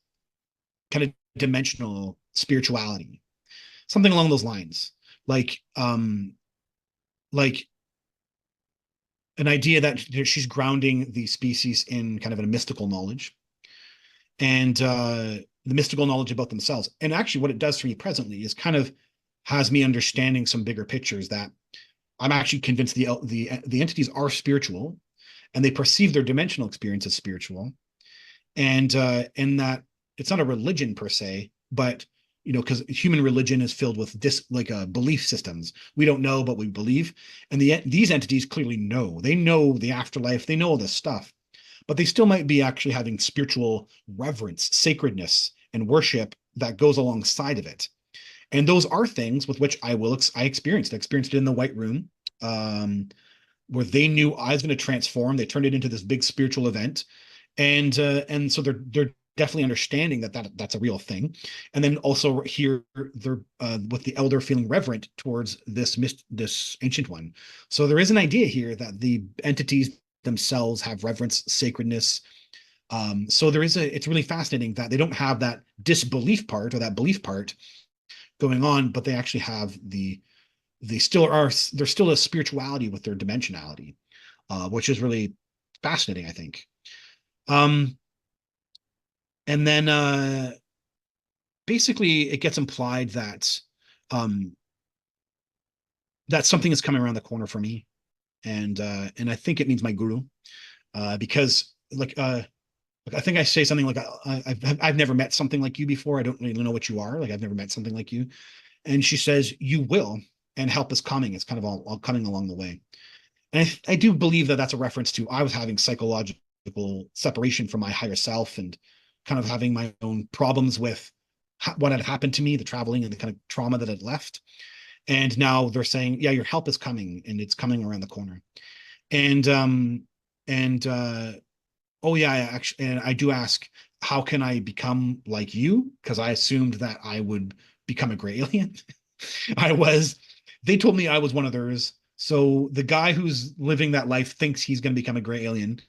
kind of dimensional spirituality, something along those lines. Like an idea that she's grounding the species in kind of a mystical knowledge, and the mystical knowledge about themselves. And actually what it does for me presently is kind of has me understanding some bigger pictures, that I'm actually convinced the entities are spiritual, and they perceive their dimensional experience as spiritual. And in that it's not a religion per se, but because human religion is filled with belief systems. We don't know, but we believe. And these entities clearly know. They know the afterlife. They know all this stuff, but they still might be actually having spiritual reverence, sacredness, and worship that goes alongside of it. And those are things with which I experienced. I experienced it in the White Room. where they knew I was going to transform. They turned it into this big spiritual event, and so they're definitely understanding that's a real thing. And then also here they're with the elder feeling reverent towards this ancient one. So there is an idea here that the entities themselves have reverence, sacredness. So it's really fascinating that they don't have that disbelief part or that belief part going on, but they actually have there's still a spirituality with their dimensionality, which is really fascinating, I think. Um, and then basically it gets implied um, that something is coming around the corner for me, and I think it means my guru, because I think I say something like I've never met something like you before. I don't really know what you are. Like I've never met something like you. And she says, you will, and help is coming. It's kind of all coming along the way. And I do believe that that's a reference to I was having psychological separation from my higher self and kind of having my own problems with what had happened to me, the traveling and the kind of trauma that had left. And now they're saying, yeah, your help is coming and it's coming around the corner. And and oh yeah, actually, and I do ask, how can I become like you? Because I assumed that I would become a gray alien. I was, they told me I was one of theirs. So the guy who's living that life thinks he's going to become a gray alien,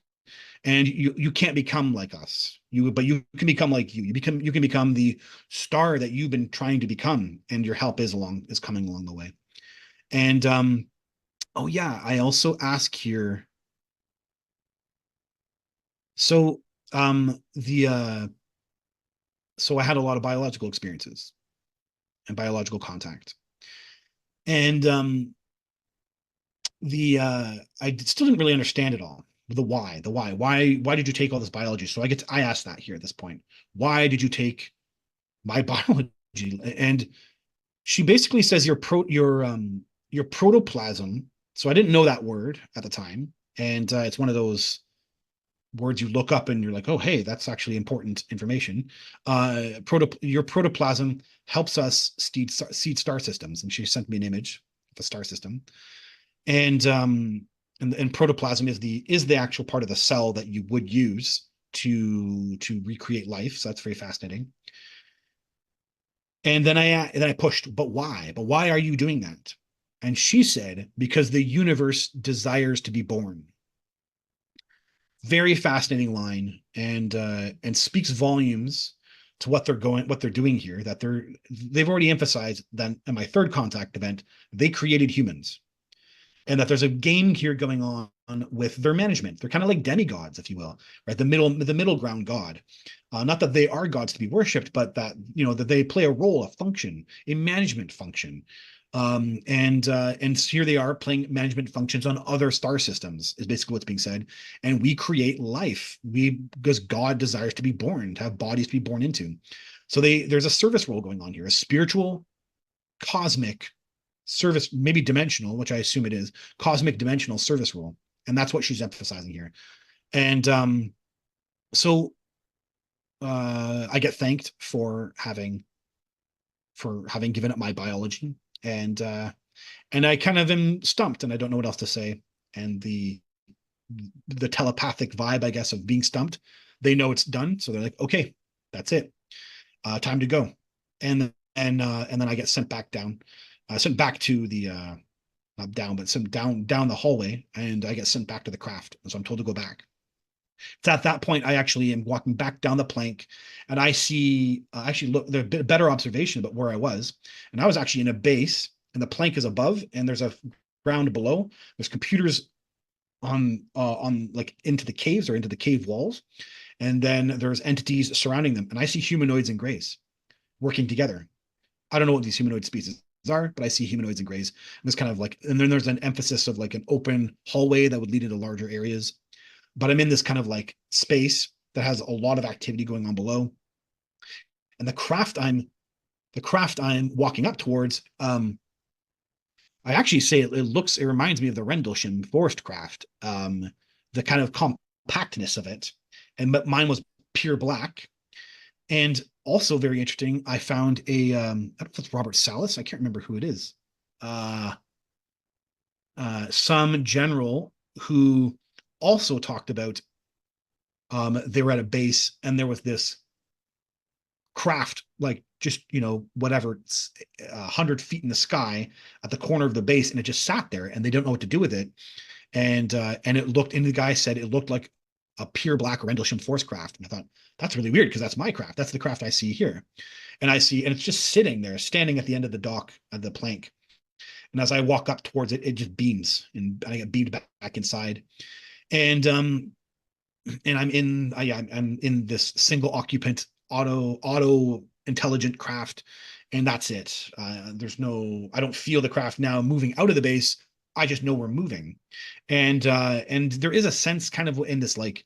and you can't become like us. But you can become like you. You can become the star that you've been trying to become, and your help is coming along the way. And oh yeah, I also ask here. So the so I had a lot of biological experiences and biological contact, and the I still didn't really understand it all. Why did you take all this biology? So I asked that here at this point. Why did you take my biology? And she basically says your protoplasm. So I didn't know that word at the time, and it's one of those words you look up and you're like, oh hey, that's actually important information. Your protoplasm helps us seed star systems, and she sent me an image of a star system. And and protoplasm is the actual part of the cell that you would use to recreate life. So that's very fascinating. And then I pushed, but why? But why are you doing that? And she said, because the universe desires to be born. Very fascinating line, and speaks volumes to what they're doing here. That they've already emphasized that in my third contact event, they created humans, and that there's a game here going on with their management. They're kind of like demigods, if you will, right? The middle ground god. Not that they are gods to be worshipped, but that that they play a role, a function, a management function. And here they are playing management functions on other star systems, is basically what's being said. And we create life, because God desires to be born, to have bodies to be born into. So there's a service role going on here, a spiritual, cosmic service, maybe dimensional, which I assume it is, cosmic dimensional service role. And that's what she's emphasizing here. And so I get thanked for having given up my biology, and I kind of am stumped, and I don't know what else to say. And the telepathic vibe, I guess, of being stumped, they know it's done, so they're like, okay, that's it, time to go. And then I get sent back down, sent back to the not down, but some down the hallway, and I get sent back to the craft. And so I'm told to go back. It's at that point I actually am walking back down the plank, and I see actually look there's a bit better observation about where I was, and I was actually in a base, and the plank is above, and there's a ground below. There's computers on like into the caves or into the cave walls, and then there's entities surrounding them, and I see humanoids and grays working together. I don't know what these humanoid species are, but I see humanoids and grays. And there's kind of like, and then there's an emphasis of like an open hallway that would lead into larger areas. But I'm in this kind of like space that has a lot of activity going on below. And the craft I'm walking up towards, I actually say it reminds me of the Rendlesham forest craft, the kind of compactness of it. But mine was pure black. And also very interesting, I found I don't know if it's Robert Salas. I can't remember who it is. some general who also talked about they were at a base and there was this craft, like just whatever, 100 feet in the sky at the corner of the base, and it just sat there and they don't know what to do with it. And it looked, and the guy said it looked like a pure black Rendlesham Force craft. And I thought, that's really weird because that's my craft. That's the craft I see here. And it's just sitting there, standing at the end of the dock at the plank. And as I walk up towards it, it just beams, and I get beamed back inside. And I'm in this single occupant auto intelligent craft, and that's it. I don't feel the craft now moving out of the base. I just know we're moving, and there is a sense kind of in this like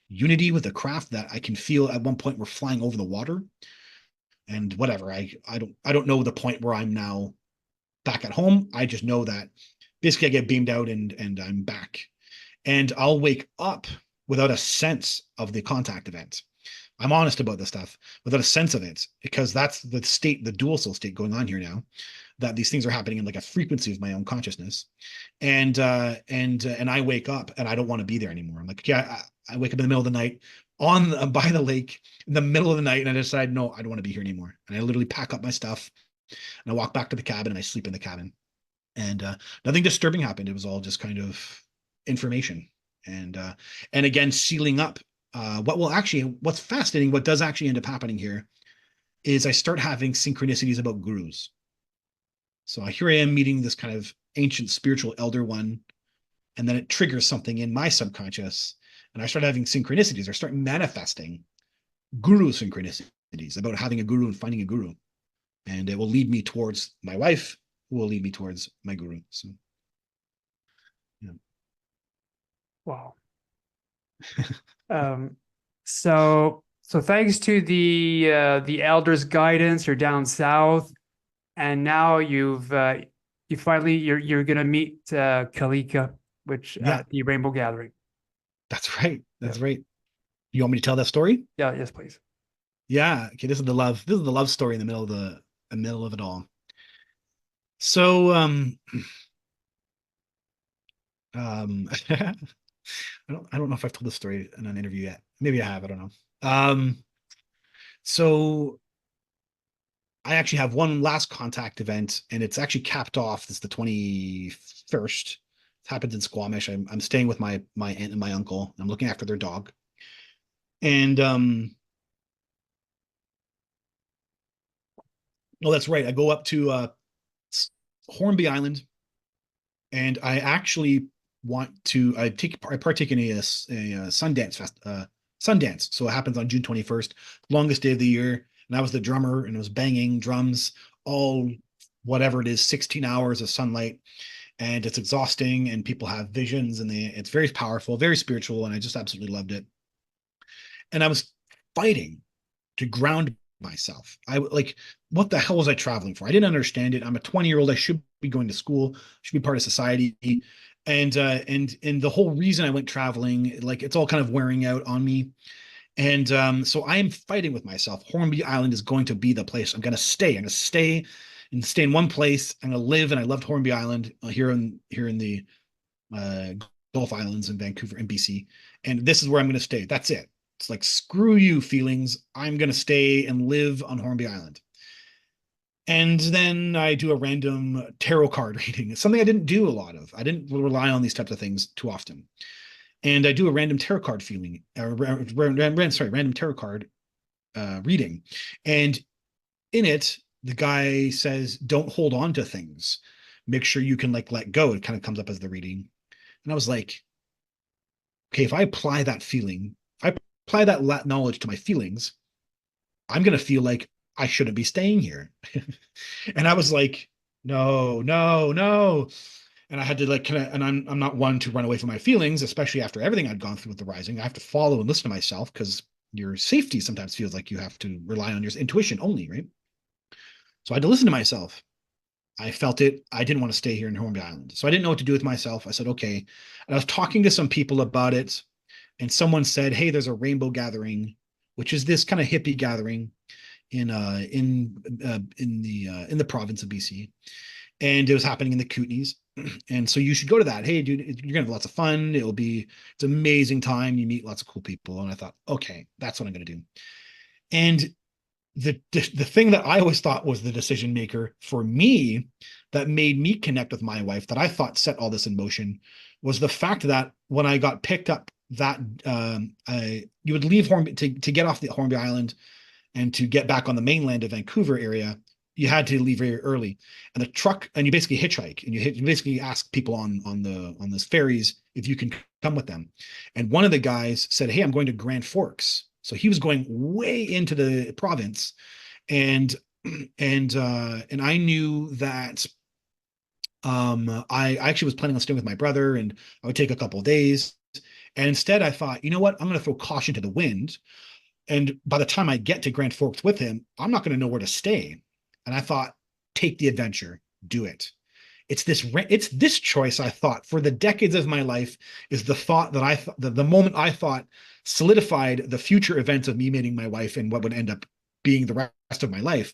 unity with the craft that I can feel. At one point we're flying over the water, and whatever. I don't know the point where I'm now back at home. I just know that basically I get beamed out and I'm back, and I'll wake up without a sense of the contact event. I'm honest about this stuff, without a sense of it, because that's the state, the dual soul state going on here now, that these things are happening in like a frequency of my own consciousness. And I wake up and I don't want to be there anymore. I'm like, yeah, I wake up in the middle of the night by the lake in the middle of the night, and I decide, no, I don't want to be here anymore. And I literally pack up my stuff and I walk back to the cabin and I sleep in the cabin. And nothing disturbing happened. It was all just kind of information. And again, sealing up what's fascinating, what does actually end up happening here is I start having synchronicities about gurus. So here I am meeting this kind of ancient spiritual elder one, and then it triggers something in my subconscious, and I start having synchronicities, or start manifesting guru synchronicities about having a guru and finding a guru. And it will lead me towards my wife, who will lead me towards my guru. So, yeah. Wow. So thanks to the elders' guidance, you're down south, and now you finally you're gonna meet Kalika, which Yeah, at the Rainbow Gathering. that's right. That's Yeah. right. You want me to tell that story? Yeah, yes, please. Yeah. Okay. This is the love story in the middle of it all. So, I don't know if I've told this story in an interview yet. Maybe I have. I don't know. So I actually have one last contact event, and it's actually capped off. It's the 21st. It happens in Squamish. I'm staying with my aunt and my uncle. I'm looking after their dog. And oh, that's right. I go up to Hornby Island, and I actually I partake in a Sundance. So it happens on June 21st, longest day of the year. And I was the drummer, and it was banging drums, all whatever it is, 16 hours of sunlight. And it's exhausting, and people have visions, and it's very powerful, very spiritual. And I just absolutely loved it. And I was fighting to ground myself. I like, what the hell was I traveling for? I didn't understand it. I'm a 20-year-old. I should be going to school, should be part of society. And the whole reason I went traveling, like, it's all kind of wearing out on me. And so I am fighting with myself. Hornby Island is going to be the place I'm going to stay. I'm going to stay in one place. I'm going to live. And I loved Hornby Island here in the uh, Gulf Islands in Vancouver and BC. And this is where I'm going to stay. That's it. It's like, screw you, feelings. I'm going to stay and live on Hornby Island. And then I do a random tarot card reading. It's something I didn't do a lot of. I didn't rely on these types of things too often. And I do a random tarot card random tarot card reading. And in it, the guy says, don't hold on to things. Make sure you can like let go. It kind of comes up as the reading. And I was like, okay, if I apply that feeling, if I apply that knowledge to my feelings, I'm going to feel like I shouldn't be staying here. And I was like, no, no, no. And I had to like kind of, and I'm not one to run away from my feelings, especially after everything I'd gone through with the rising. I have to follow and listen to myself, because your safety sometimes feels like you have to rely on your intuition only, right? So I had to listen to myself. I felt it. I didn't want to stay here in Hornby Island. So I didn't know what to do with myself. I said, okay. And I was talking to some people about it, and someone said, hey, there's a rainbow gathering, which is this kind of hippie gathering in the province of BC. And it was happening in the Kootenays. And so you should go to that. Hey, dude, you're gonna have lots of fun. It's an amazing time. You meet lots of cool people. And I thought, okay, that's what I'm gonna do. And the thing that I always thought was the decision maker for me that made me connect with my wife, that I thought set all this in motion, was the fact that when I got picked up, that you would leave Hornby to get off the Hornby Island and to get back on the mainland of Vancouver area, you had to leave very early. And the truck, and you basically hitchhike, and you basically ask people on those ferries if you can come with them. And one of the guys said, "Hey, I'm going to Grand Forks." So he was going way into the province, and and I knew that I actually was planning on staying with my brother, and I would take a couple of days. And instead, I thought, you know what? I'm going to throw caution to the wind. And by the time I get to Grand Forks with him, I'm not going to know where to stay. And I thought, take the adventure, do it. It's this choice. I thought for the decades of my life is the thought that the moment I thought solidified the future events of me meeting my wife and what would end up being the rest of my life.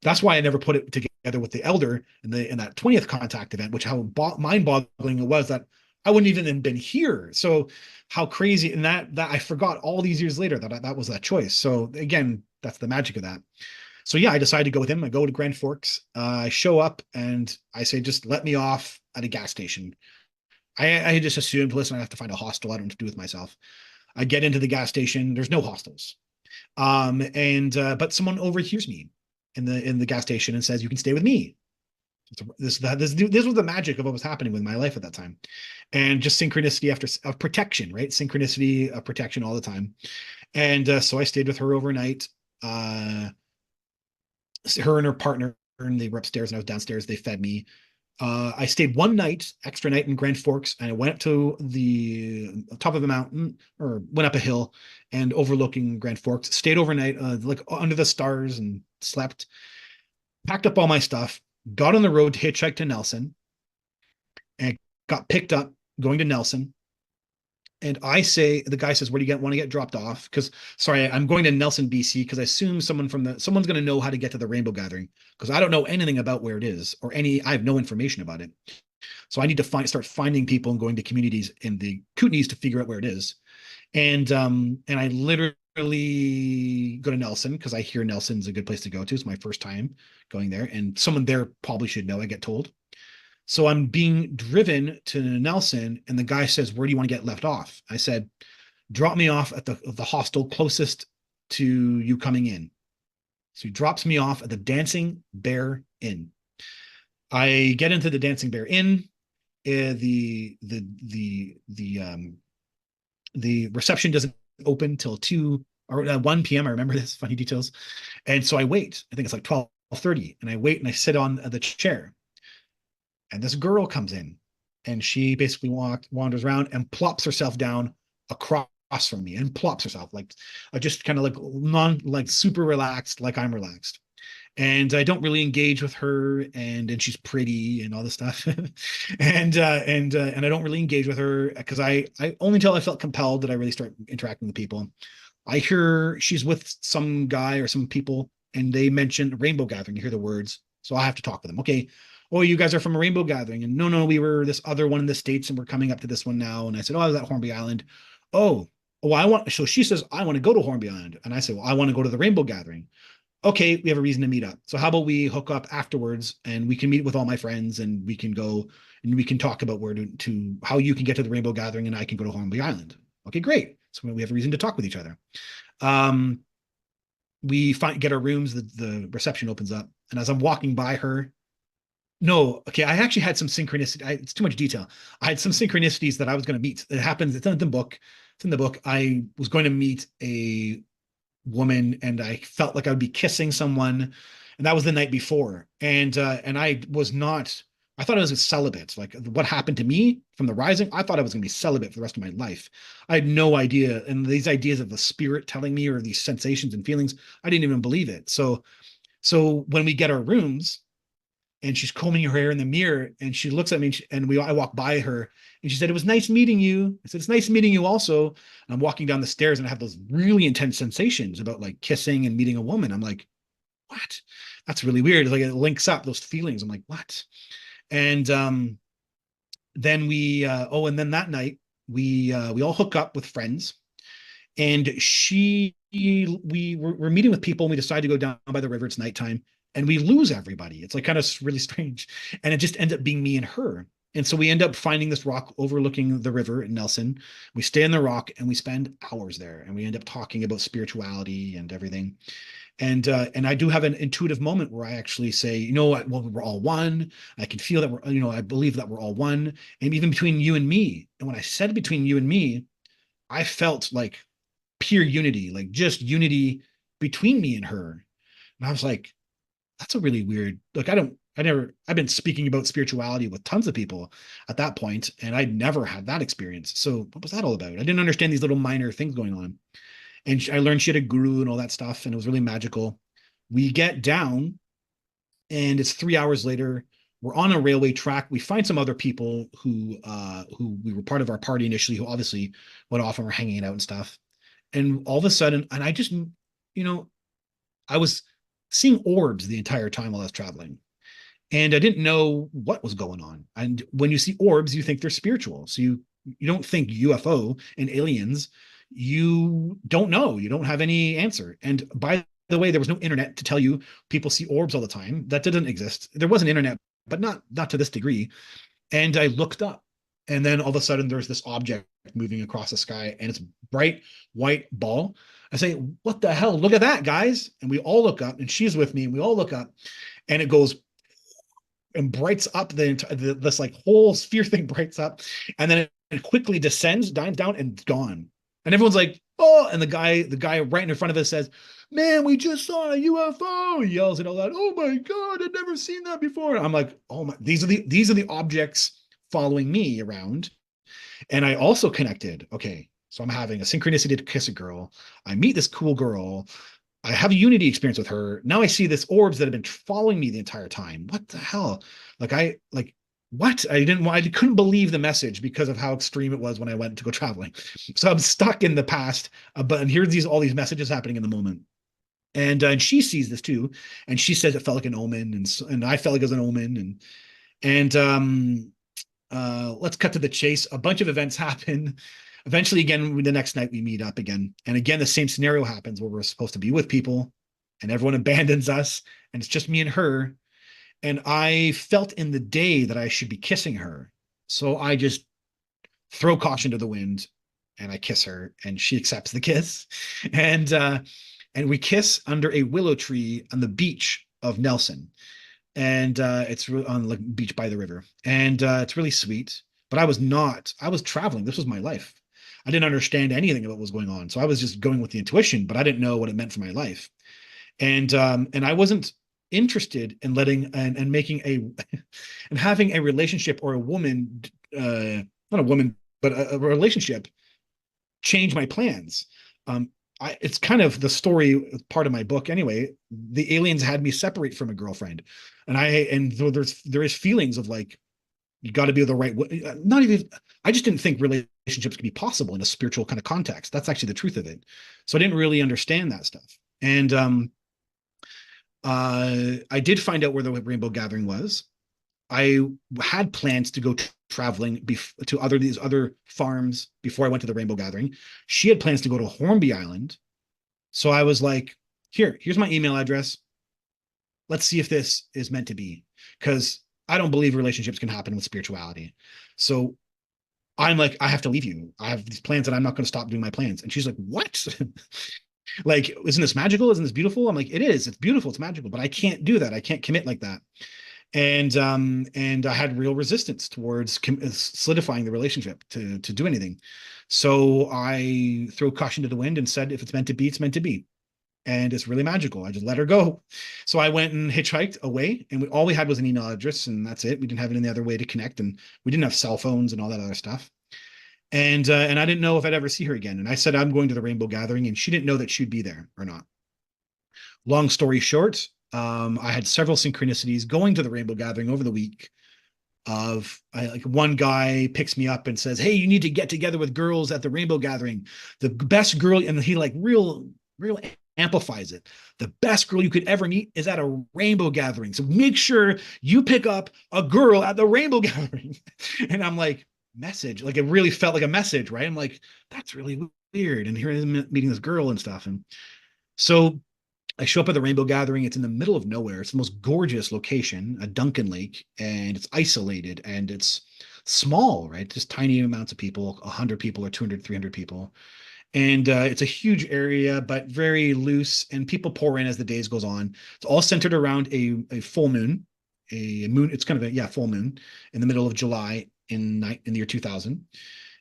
That's why I never put it together with the elder in that 20th contact event, which how mind-boggling it was that I wouldn't even have been here. So how crazy, and that I forgot all these years later that was that choice. So again, that's the magic of that. So yeah, I decided to go with him. I go to Grand Forks. I show up and I say, just let me off at a gas station. I just assumed, listen, I have to find a hostel. I don't know what to do with myself. I get into the gas station. There's no hostels. And but someone overhears me in the gas station and says, "You can stay with me." This was the magic of what was happening with my life at that time, and just synchronicity of protection, right? Synchronicity of protection all the time. And so I stayed with her overnight. Her and her partner, and they were upstairs and I was downstairs. They fed me. I stayed one night, extra night in Grand Forks, and I went up to the top of a mountain, or went up a hill and overlooking Grand Forks. Stayed overnight, like under the stars, and slept. Packed up all my stuff, got on the road to hitchhike to Nelson, and got picked up going to Nelson. And the guy says, "Where do you want to get dropped off?" Because, sorry, I'm going to Nelson, BC, because I assume someone's going to know how to get to the Rainbow Gathering, because I don't know anything about where it is, I have no information about it. So I need to start finding people and going to communities in the Kootenays to figure out where it is. And I literally go to Nelson because I hear Nelson's a good place to go to. It's my first time going there, and someone there probably should know, I get told. So I'm being driven to Nelson, and the guy says, "Where do you want to get left off?" I said, "Drop me off at the hostel closest to you coming in." So he drops me off at the Dancing Bear Inn. I get into the Dancing Bear Inn. The reception doesn't open till 2 or 1 p.m. I remember this, funny details. And so I wait. I think it's like 12:30, and I wait and I sit on the chair. And this girl comes in, and she basically wanders around and plops herself down across from me, and plops herself like just kind of like super relaxed, like I'm relaxed. And I don't really engage with her, and she's pretty and all this stuff. And I don't really engage with her because I only until I felt compelled did I really start interacting with people. I hear she's with some guy or some people, and they mention Rainbow Gathering. You hear the words, so I have to talk with them. Okay, oh, you guys are from a Rainbow Gathering, and no, we were this other one in the States, and we're coming up to this one now. And I said, oh, I was at Hornby Island. Oh, I want. So she says, I want to go to Hornby Island, and I said, well, I want to go to the Rainbow Gathering. Okay, we have a reason to meet up. So how about we hook up afterwards, and we can meet with all my friends, and we can go and we can talk about where to how you can get to the Rainbow Gathering, and I can go to Hornby Island. Okay, great. So we have a reason to talk with each other. We get our rooms. The reception opens up, and as I'm walking by her, no, okay, I actually had some synchronicity. It's too much detail. I had some synchronicities that I was going to meet. It happens. It's in the book. It's in the book. I was going to meet a woman, and I felt like I would be kissing someone, and that was the night before. And I was not. I thought I was celibate. Like what happened to me from the rising, I thought I was going to be celibate for the rest of my life. I had no idea, and these ideas of the spirit telling me, or these sensations and feelings, I didn't even believe it. So when we get our rooms, and she's combing her hair in the mirror, and she looks at me, I walk by her, and she said, "It was nice meeting you." I said, "It's nice meeting you also." And I'm walking down the stairs, and I have those really intense sensations about like kissing and meeting a woman. I'm like, what? That's really weird. It's like it links up those feelings. I'm like, what? And then and then that night we all hook up with friends, and we're meeting with people, and we decide to go down by the river. It's nighttime, and we lose everybody. It's like kind of really strange, and it just ends up being me and her. And so we end up finding this rock overlooking the river in Nelson. We stay in the rock and we spend hours there, and we end up talking about spirituality and everything. And I do have an intuitive moment where I actually say, you know what, well, we're all one. I can feel that I believe that we're all one, and even between you and me. And when I said between you and me, I felt like pure unity, like just unity between me and her. And I was like, that's a really weird, like, I've been speaking about spirituality with tons of people at that point, and I'd never had that experience. So what was that all about? I didn't understand these little minor things going on. And I learned she had a guru and all that stuff, and it was really magical. We get down, and it's 3 hours later. We're on a railway track. We find some other people who we were part of our party initially, who obviously went off and were hanging out and stuff. And all of a sudden, and I just, I was seeing orbs the entire time while I was traveling, and I didn't know what was going on. And when you see orbs, you think they're spiritual. So you don't think UFO and aliens. You don't know. You don't have any answer. And by the way, there was no internet to tell you people see orbs all the time. That didn't exist. There was an internet, but not to this degree. And I looked up, and then all of a sudden there's this object moving across the sky, and it's bright white ball. I say, what the hell? Look at that, guys. And we all look up, and she's with me, and we all look up, and it goes and brights up this like whole sphere thing brights up, and then it quickly descends, dimes down, and it's gone. And everyone's like, oh, and the guy right in front of us says, man, we just saw a UFO. He yells it all out. Oh my God, I'd never seen that before. And I'm like, oh my, these are the objects following me around. And I also connected. Okay, so I'm having a synchronicity to kiss a girl. I meet this cool girl. I have a unity experience with her. Now I see this orbs that have been following me the entire time. What the hell? What? I couldn't believe the message because of how extreme it was when I went to go traveling. So I'm stuck in the past, and here's all these messages happening in the moment. And she sees this too, and she says it felt like an omen, and I felt like it was an omen, and let's cut to the chase. A bunch of events happen. Eventually, again, the next night we meet up again. And again, the same scenario happens where we're supposed to be with people, and everyone abandons us, and it's just me and her. And I felt in the day that I should be kissing her. So I just throw caution to the wind, and I kiss her, and she accepts the kiss. And we kiss under a willow tree on the beach of Nelson. And it's on the beach by the river. And it's really sweet. But I was traveling. This was my life. I didn't understand anything about what was going on. So I was just going with the intuition, but I didn't know what it meant for my life. And I wasn't interested in letting and making and having a relationship or a woman, not a woman, but a relationship change my plans. It's kind of the story part of my book anyway. The aliens had me separate from a girlfriend, and there is feelings of like, you got to be the right way. Not even, I just didn't think relationships could be possible in a spiritual kind of context. That's actually the truth of it. So I didn't really understand that stuff. And I did find out where the Rainbow Gathering was. I had plans to go traveling to these other farms before I went to the Rainbow Gathering. She had plans to go to Hornby Island. So I was like, here's my email address. Let's see if this is meant to be. Because I don't believe relationships can happen with spirituality. So I'm like, I have to leave you. I have these plans and I'm not going to stop doing my plans. And she's like, what? Like, isn't this magical? Isn't this beautiful? I'm like, it is. It's beautiful. It's magical, but I can't do that. I can't commit like that. And I had real resistance towards solidifying the relationship to do anything. So I threw caution to the wind and said, if it's meant to be, it's meant to be. And it's really magical. I just let her go. So I went and hitchhiked away, and all we had was an email address, and that's it. We didn't have any other way to connect, and we didn't have cell phones and all that other stuff. And I didn't know if I'd ever see her again. And I said, I'm going to the Rainbow Gathering, and she didn't know that she'd be there or not. Long story short, I had several synchronicities going to the Rainbow Gathering over the week. Like one guy picks me up and says, hey, you need to get together with girls at the Rainbow Gathering. The best girl, and he like real amplifies it. The best girl you could ever meet is at a rainbow gathering. So make sure you pick up a girl at the rainbow gathering. And I'm like, message. Like it really felt like a message, right? I'm like, that's really weird. And here I am meeting this girl and stuff. And so I show up at the rainbow gathering. It's in the middle of nowhere. It's the most gorgeous location, a Duncan Lake, and it's isolated and it's small, right? Just tiny amounts of people, 100 people or 200, 300 people. And it's a huge area, but very loose, and people pour in as the days goes on. It's all centered around a full moon, a moon. It's kind of a full moon in the middle of July in the year 2000,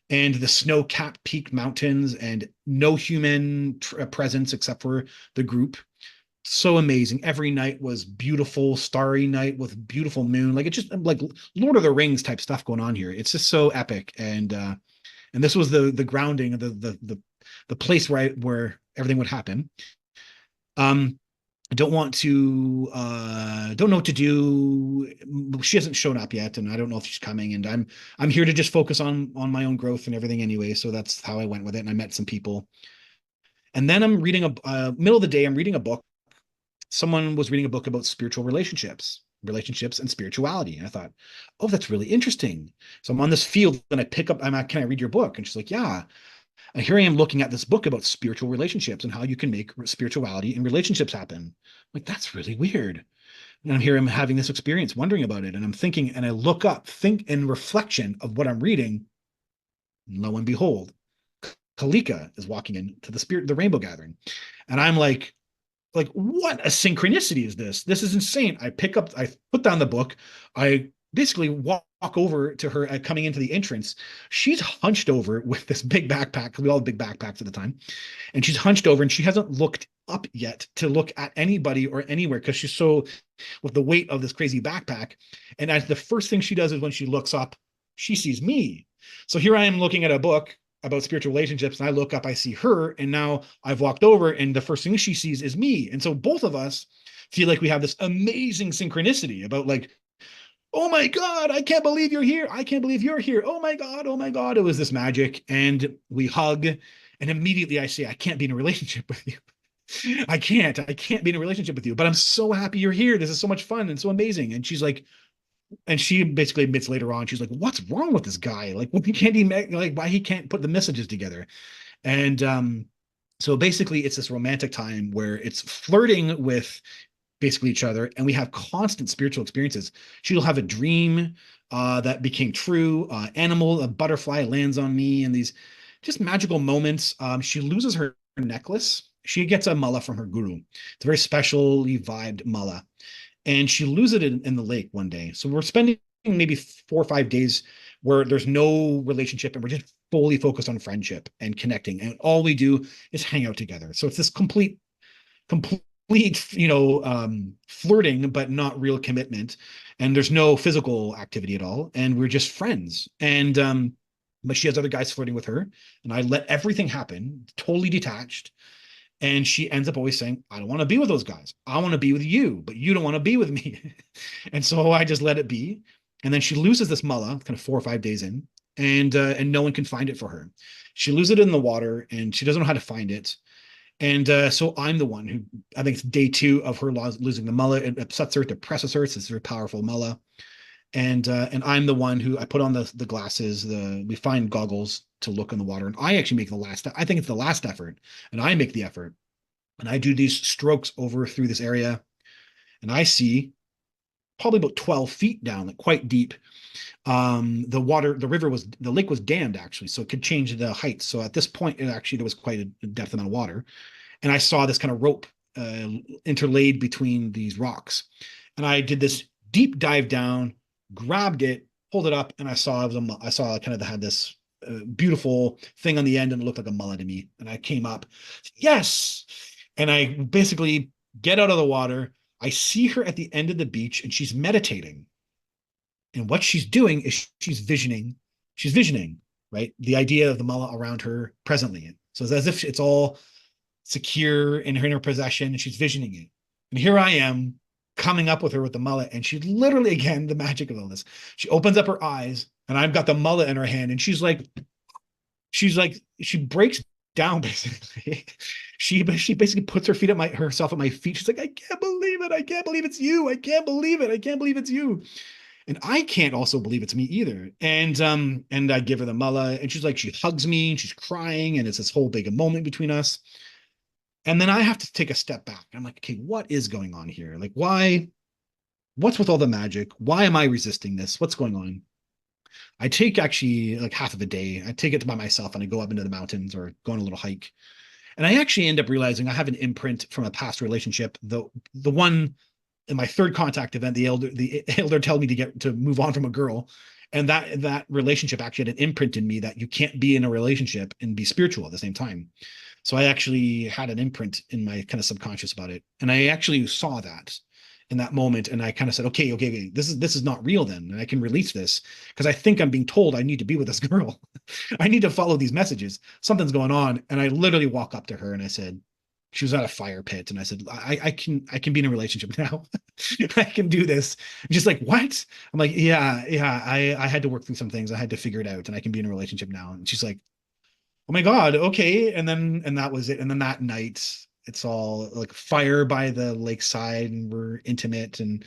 and the snow-capped peaked mountains, and no human presence except for the group. So amazing. Every night was beautiful, starry night with beautiful moon. Like it's just like Lord of the Rings type stuff going on here. It's just so epic, and this was the grounding of the place where everything would happen. I don't know what to do. She hasn't shown up yet, and I don't know if she's coming. And I'm here to just focus on my own growth and everything anyway. So that's how I went with it. And I met some people. And then I'm reading middle of the day, I'm reading a book. Someone was reading a book about spiritual relationships and spirituality. And I thought, oh, that's really interesting. So I'm on this field and I pick up, can I read your book? And she's like, yeah. And here I am looking at this book about spiritual relationships and how you can make spirituality and relationships happen. I'm like, that's really weird. And I'm having this experience, wondering about it. And I'm thinking, and I look up, think in reflection of what I'm reading. Lo and behold, Kalika is walking into the rainbow gathering. And I'm like, what a synchronicity is this? This is insane. I put down the book. I basically walk over to her coming into the entrance. She's hunched over with this big backpack, because we all have big backpacks at the time. And she's hunched over and she hasn't looked up yet to look at anybody or anywhere, because she's so with the weight of this crazy backpack. And as the first thing she does is when she looks up, she sees me. So here I am looking at a book about spiritual relationships, and I look up, I see her, and now I've walked over, and the first thing she sees is me. And so both of us feel like we have this amazing synchronicity about like, oh my God, I can't believe you're here. I can't believe you're here. Oh my God, oh my God. It was this magic. And we hug, and immediately I say, I can't be in a relationship with you. I can't be in a relationship with you, but I'm so happy you're here. This is so much fun and so amazing. And she's like, and she basically admits later on, she's like, what's wrong with this guy? Like, why he can't put the messages together? And so basically it's this romantic time where it's flirting with basically each other, and we have constant spiritual experiences. She'll have a dream that became true. A butterfly lands on me, and these just magical moments. She loses her necklace. She gets a mala from her guru. It's a very specially vibed mala. And she loses it in the lake one day. So we're spending maybe 4 or 5 days where there's no relationship, and we're just fully focused on friendship and connecting. And all we do is hang out together. So it's this complete, flirting, but not real commitment. And there's no physical activity at all. And we're just friends. And, but she has other guys flirting with her, and I let everything happen, totally detached. And she ends up always saying, I don't want to be with those guys. I want to be with you, but you don't want to be with me. And so I just let it be. And then she loses this mullah kind of 4 or 5 days in, and no one can find it for her. She loses it in the water, and she doesn't know how to find it. And so I'm the one who, I think it's day 2 of her losing the mullah. It upsets her, it depresses her. It's this very powerful mullah. And I'm the one who, I put on the glasses, we find goggles to look in the water. And I actually make I think it's the last effort, and I make the effort. And I do these strokes over through this area, and I see probably about 12 feet down, like quite deep. The lake was dammed actually, so it could change the height. So at this point, there was quite a depth amount of water. And I saw this kind of rope interlaid between these rocks. And I did this deep dive down, grabbed it, pulled it up, and I saw kind of had this beautiful thing on the end, and it looked like a mullet to me. And I came up, yes. And I basically get out of the water. I see her at the end of the beach, and she's meditating. And what she's doing is she's visioning, right? The idea of the mullah around her presently. So it's as if it's all secure in her possession, and she's visioning it. And here I am coming up with her with the mullet, and she literally, again, the magic of all this, she opens up her eyes, and I've got the mullet in her hand, and she breaks down basically. She basically puts her feet at herself at my feet. She's like, I can't believe it. I can't believe it's you. I can't believe it. I can't believe it's you. And I can't also believe it's me either. And I give her the mullah, and she's like, she hugs me and she's crying, and it's this whole big moment between us. And then I have to take a step back. I'm like, okay, what is going on here? Like, what's with all the magic? Why am I resisting this? What's going on? I take actually like half of a day. I take it by myself and I go up into the mountains or go on a little hike. And I actually end up realizing I have an imprint from a past relationship. The one in my third contact event, the elder told me to move on from a girl. And that relationship actually had an imprint in me that you can't be in a relationship and be spiritual at the same time. So I actually had an imprint in my kind of subconscious about it. And I actually saw that in that moment. And I kind of said, okay, this is not real then. And I can release this because I think I'm being told I need to be with this girl. I need to follow these messages. Something's going on. And I literally walk up to her and I said, she was at a fire pit. And I said, I can be in a relationship now. I can do this. Just like, what? I'm like, yeah. I had to work through some things. I had to figure it out and I can be in a relationship now. And she's like, oh my God, okay. And that was it. And then that night, it's all like fire by the lakeside and we're intimate and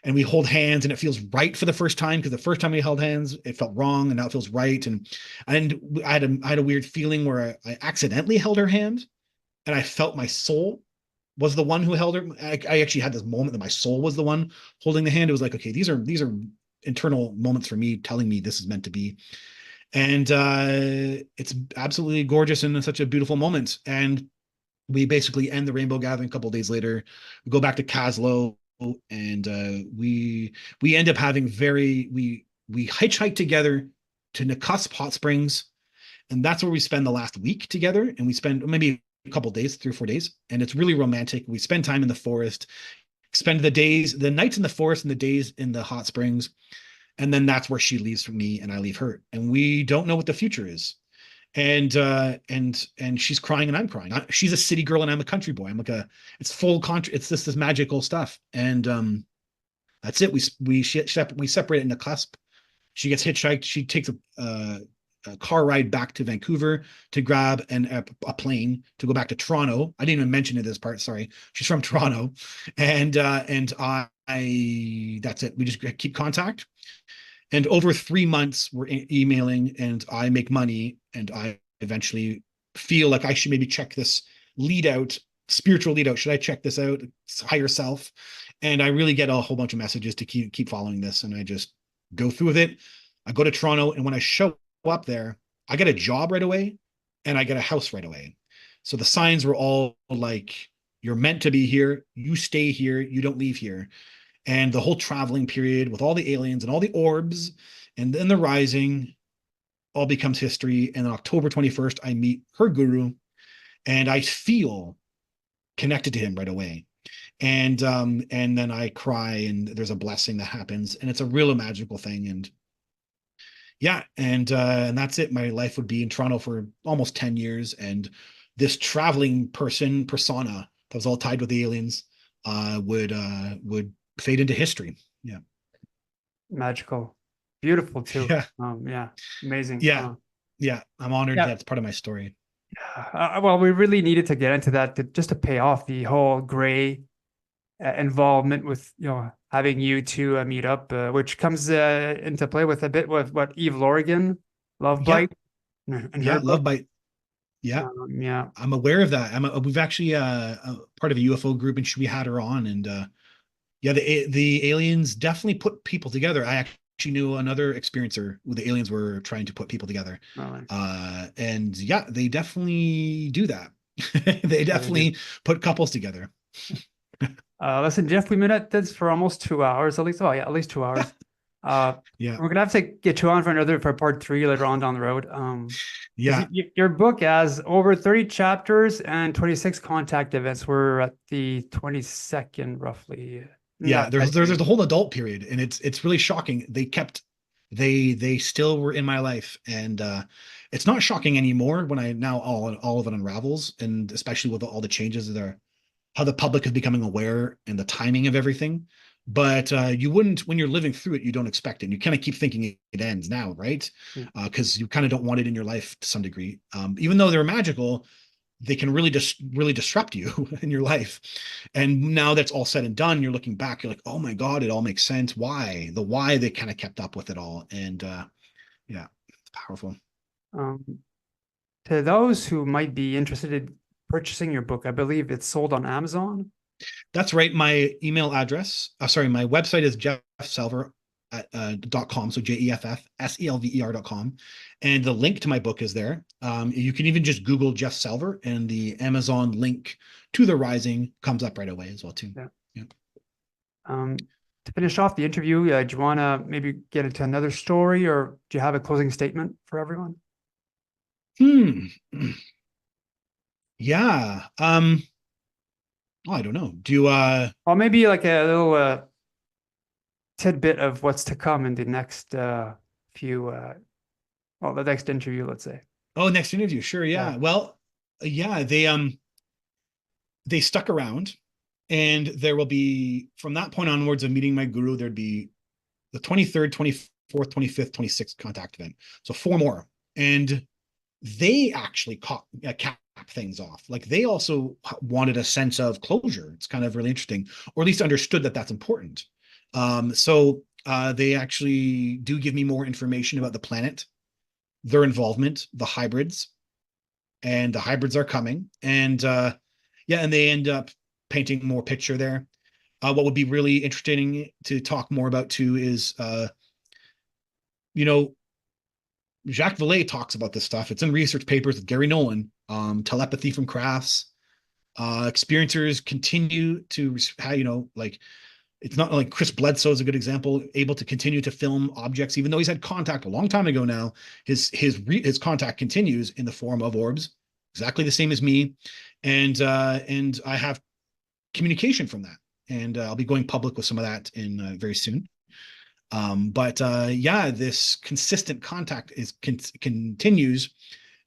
we hold hands and it feels right for the first time because the first time we held hands, it felt wrong and now it feels right. And I had a weird feeling where I accidentally held her hand and I felt my soul was the one who held her. I actually had this moment that my soul was the one holding the hand. It was like, okay, these are internal moments for me telling me this is meant to be. And it's absolutely gorgeous and such a beautiful moment. And we basically end the rainbow gathering a couple of days later. We go back to Caslow, and we end up having we hitchhike together to Nakusp Hot Springs, and that's where we spend the last week together. And we spend maybe a couple of days, 3 or 4 days, and it's really romantic. We spend time in the forest, spend the nights in the forest and the days in the hot springs. And then that's where she leaves for me and I leave her. And we don't know what the future is. And she's crying and I'm crying. She's a city girl and I'm a country boy. I'm like it's full country. It's this magical stuff. And that's it. We separate in the cusp. She gets hitchhiked. She takes a car ride back to Vancouver to grab a plane to go back to Toronto. I didn't even mention it this part. Sorry. She's from Toronto. And I that's it. We just keep contact. And over 3 months, we're emailing and I make money and I eventually feel like I should maybe check this spiritual lead out. Should I check this out? Higher self. And I really get a whole bunch of messages to keep following this. And I just go through with it. I go to Toronto. And when I show up there, I get a job right away and I get a house right away. So the signs were all like, you're meant to be here. You stay here. You don't leave here. And the whole traveling period with all the aliens and all the orbs and then the rising all becomes history. And on October 21st, I meet her guru and I feel connected to him right away. And then I cry and there's a blessing that happens and it's a real magical thing. And yeah, and that's it. My life would be in Toronto for almost 10 years. And this traveling persona that was all tied with the aliens would fade into history. Yeah. Magical. Beautiful too. Yeah. Yeah. Amazing. Yeah. Yeah. I'm honored that's part of my story. Well, we really needed to get into that just to pay off the whole gray involvement with, having you two meet up, which comes into play with a bit with what Eve Lorrigan, Love Bite. And Love Bite. Yeah. Yeah. I'm aware of that. We've actually part of a UFO group and we had her on and the aliens definitely put people together. I actually knew another experiencer who the aliens were trying to put people together. And yeah, they definitely do that. They definitely put couples together. Listen, Jeff, we been at this for almost 2 hours, at least. Oh yeah, at least 2 hours. Yeah, we're gonna have to get you on for part 3 later on down the road. Yeah, your book has over 30 chapters and 26 contact events. We're at the 22nd, roughly. Yeah, there's a whole adult period, and it's really shocking. They still were in my life, and it's not shocking anymore when I now all of it unravels, and especially with all the changes that are how the public is becoming aware and the timing of everything. But you wouldn't, when you're living through it, you don't expect it. And you kind of keep thinking it ends now, right? Yeah. Because you kind of don't want it in your life to some degree. Even though they're magical, they can really disrupt you in your life. And now that's all said and done, you're looking back, you're like, oh my God, it all makes sense. Why they kind of kept up with it all. And yeah, it's powerful. Um, to those who might be interested in purchasing your book, I believe it's sold on Amazon. That's right. My email address, sorry, my website is jeffselver at .com. So JEFFSELVER.com. And the link to my book is there. You can even just Google Jeff Selver and the Amazon link to The Rising comes up right away as well too. Yeah. Yeah. To finish off the interview, do you want to maybe get into another story, or do you have a closing statement for everyone? Hmm. Yeah. Oh, I don't know. Or maybe like a little tidbit of what's to come in the next few, well, the next interview, let's say. Oh, next interview. Sure. Yeah. Yeah. Well, yeah, they stuck around, and there will be, from that point onwards of meeting my guru, there'd be the 23rd, 24th, 25th, 26th contact event. So 4 more. And they actually cap things off. Like they also wanted a sense of closure. It's kind of really interesting, or at least understood that that's important. So they actually do give me more information about the planet, their involvement, the hybrids, and the hybrids are coming. And yeah, and they end up painting more picture there. What would be really interesting to talk more about too is, you know, Jacques Vallée talks about this stuff. It's in research papers with Gary Nolan. Telepathy from crafts. Experiencers continue to, like, it's not like Chris Bledsoe is a good example, able to continue to film objects, even though he's had contact a long time ago now. His contact continues in the form of orbs, exactly the same as me, and I have communication from that, and I'll be going public with some of that in very soon. But yeah, this consistent contact continues,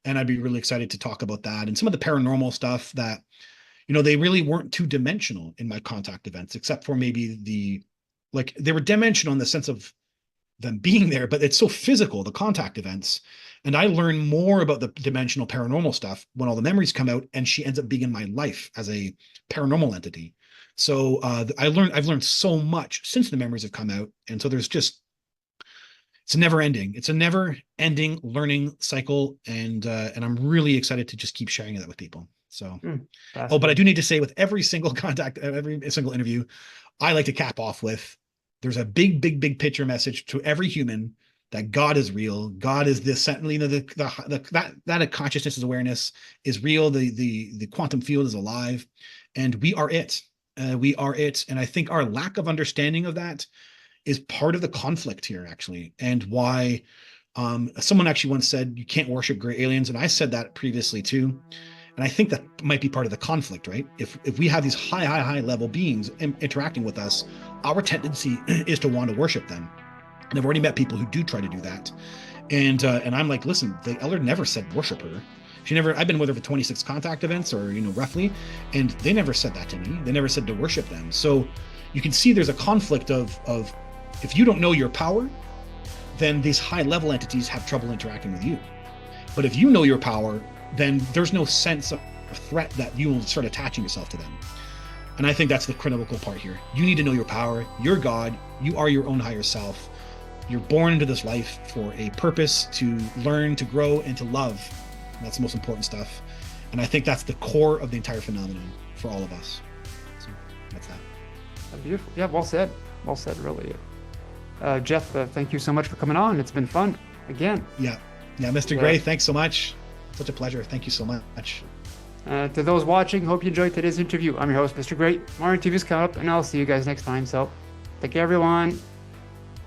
and I'd be really excited to talk about that and some of the paranormal stuff that, they really weren't two-dimensional in my contact events, except for maybe they were dimensional in the sense of them being there, but it's so physical, the contact events. And I learn more about the dimensional paranormal stuff when all the memories come out, and she ends up being in my life as a paranormal entity. So I've learned so much since the memories have come out. And so it's never ending. It's a never ending learning cycle. And I'm really excited to just keep sharing that with people. So, but I do need to say, with every single contact, every single interview, I like to cap off with, there's a big, big, big picture message to every human that God is real. God is this, that consciousness is awareness is real. The quantum field is alive, and we are it. We are it. And I think our lack of understanding of that is part of the conflict here, actually, and why someone actually once said you can't worship gray aliens, and I said that previously too. And I think that might be part of the conflict, right? If we have these high level beings interacting with us, our tendency is to want to worship them. And I've already met people who do try to do that. And I'm like, listen, the elder never said worship her. I've been with her for 26 contact events, or, roughly, and they never said that to me. They never said to worship them. So you can see there's a conflict of if you don't know your power, then these high level entities have trouble interacting with you. But if you know your power, then there's no sense of threat that you will start attaching yourself to them. And I think that's the critical part here. You need to know your power. You're God. You are your own higher self. You're born into this life for a purpose, to learn, to grow, and to love. And that's the most important stuff. And I think that's the core of the entire phenomenon for all of us. So that's that. Beautiful. Yeah, well said. Well said, really. Jeff, thank you so much for coming on. It's been fun again. Yeah, Mr. Gray, thanks so much. Such a pleasure. Thank you so much. To those watching, hope you enjoyed today's interview. I'm your host, Mr. Great. More interviews coming up, and I'll see you guys next time. So, take care, everyone.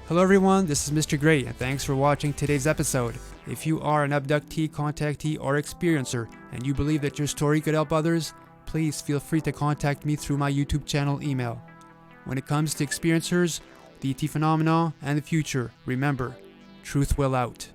Hello, everyone. This is Mr. Great, and thanks for watching today's episode. If you are an abductee, contactee, or experiencer, and you believe that your story could help others, please feel free to contact me through my YouTube channel email. When it comes to experiencers, the ET phenomena, and the future, remember, truth will out.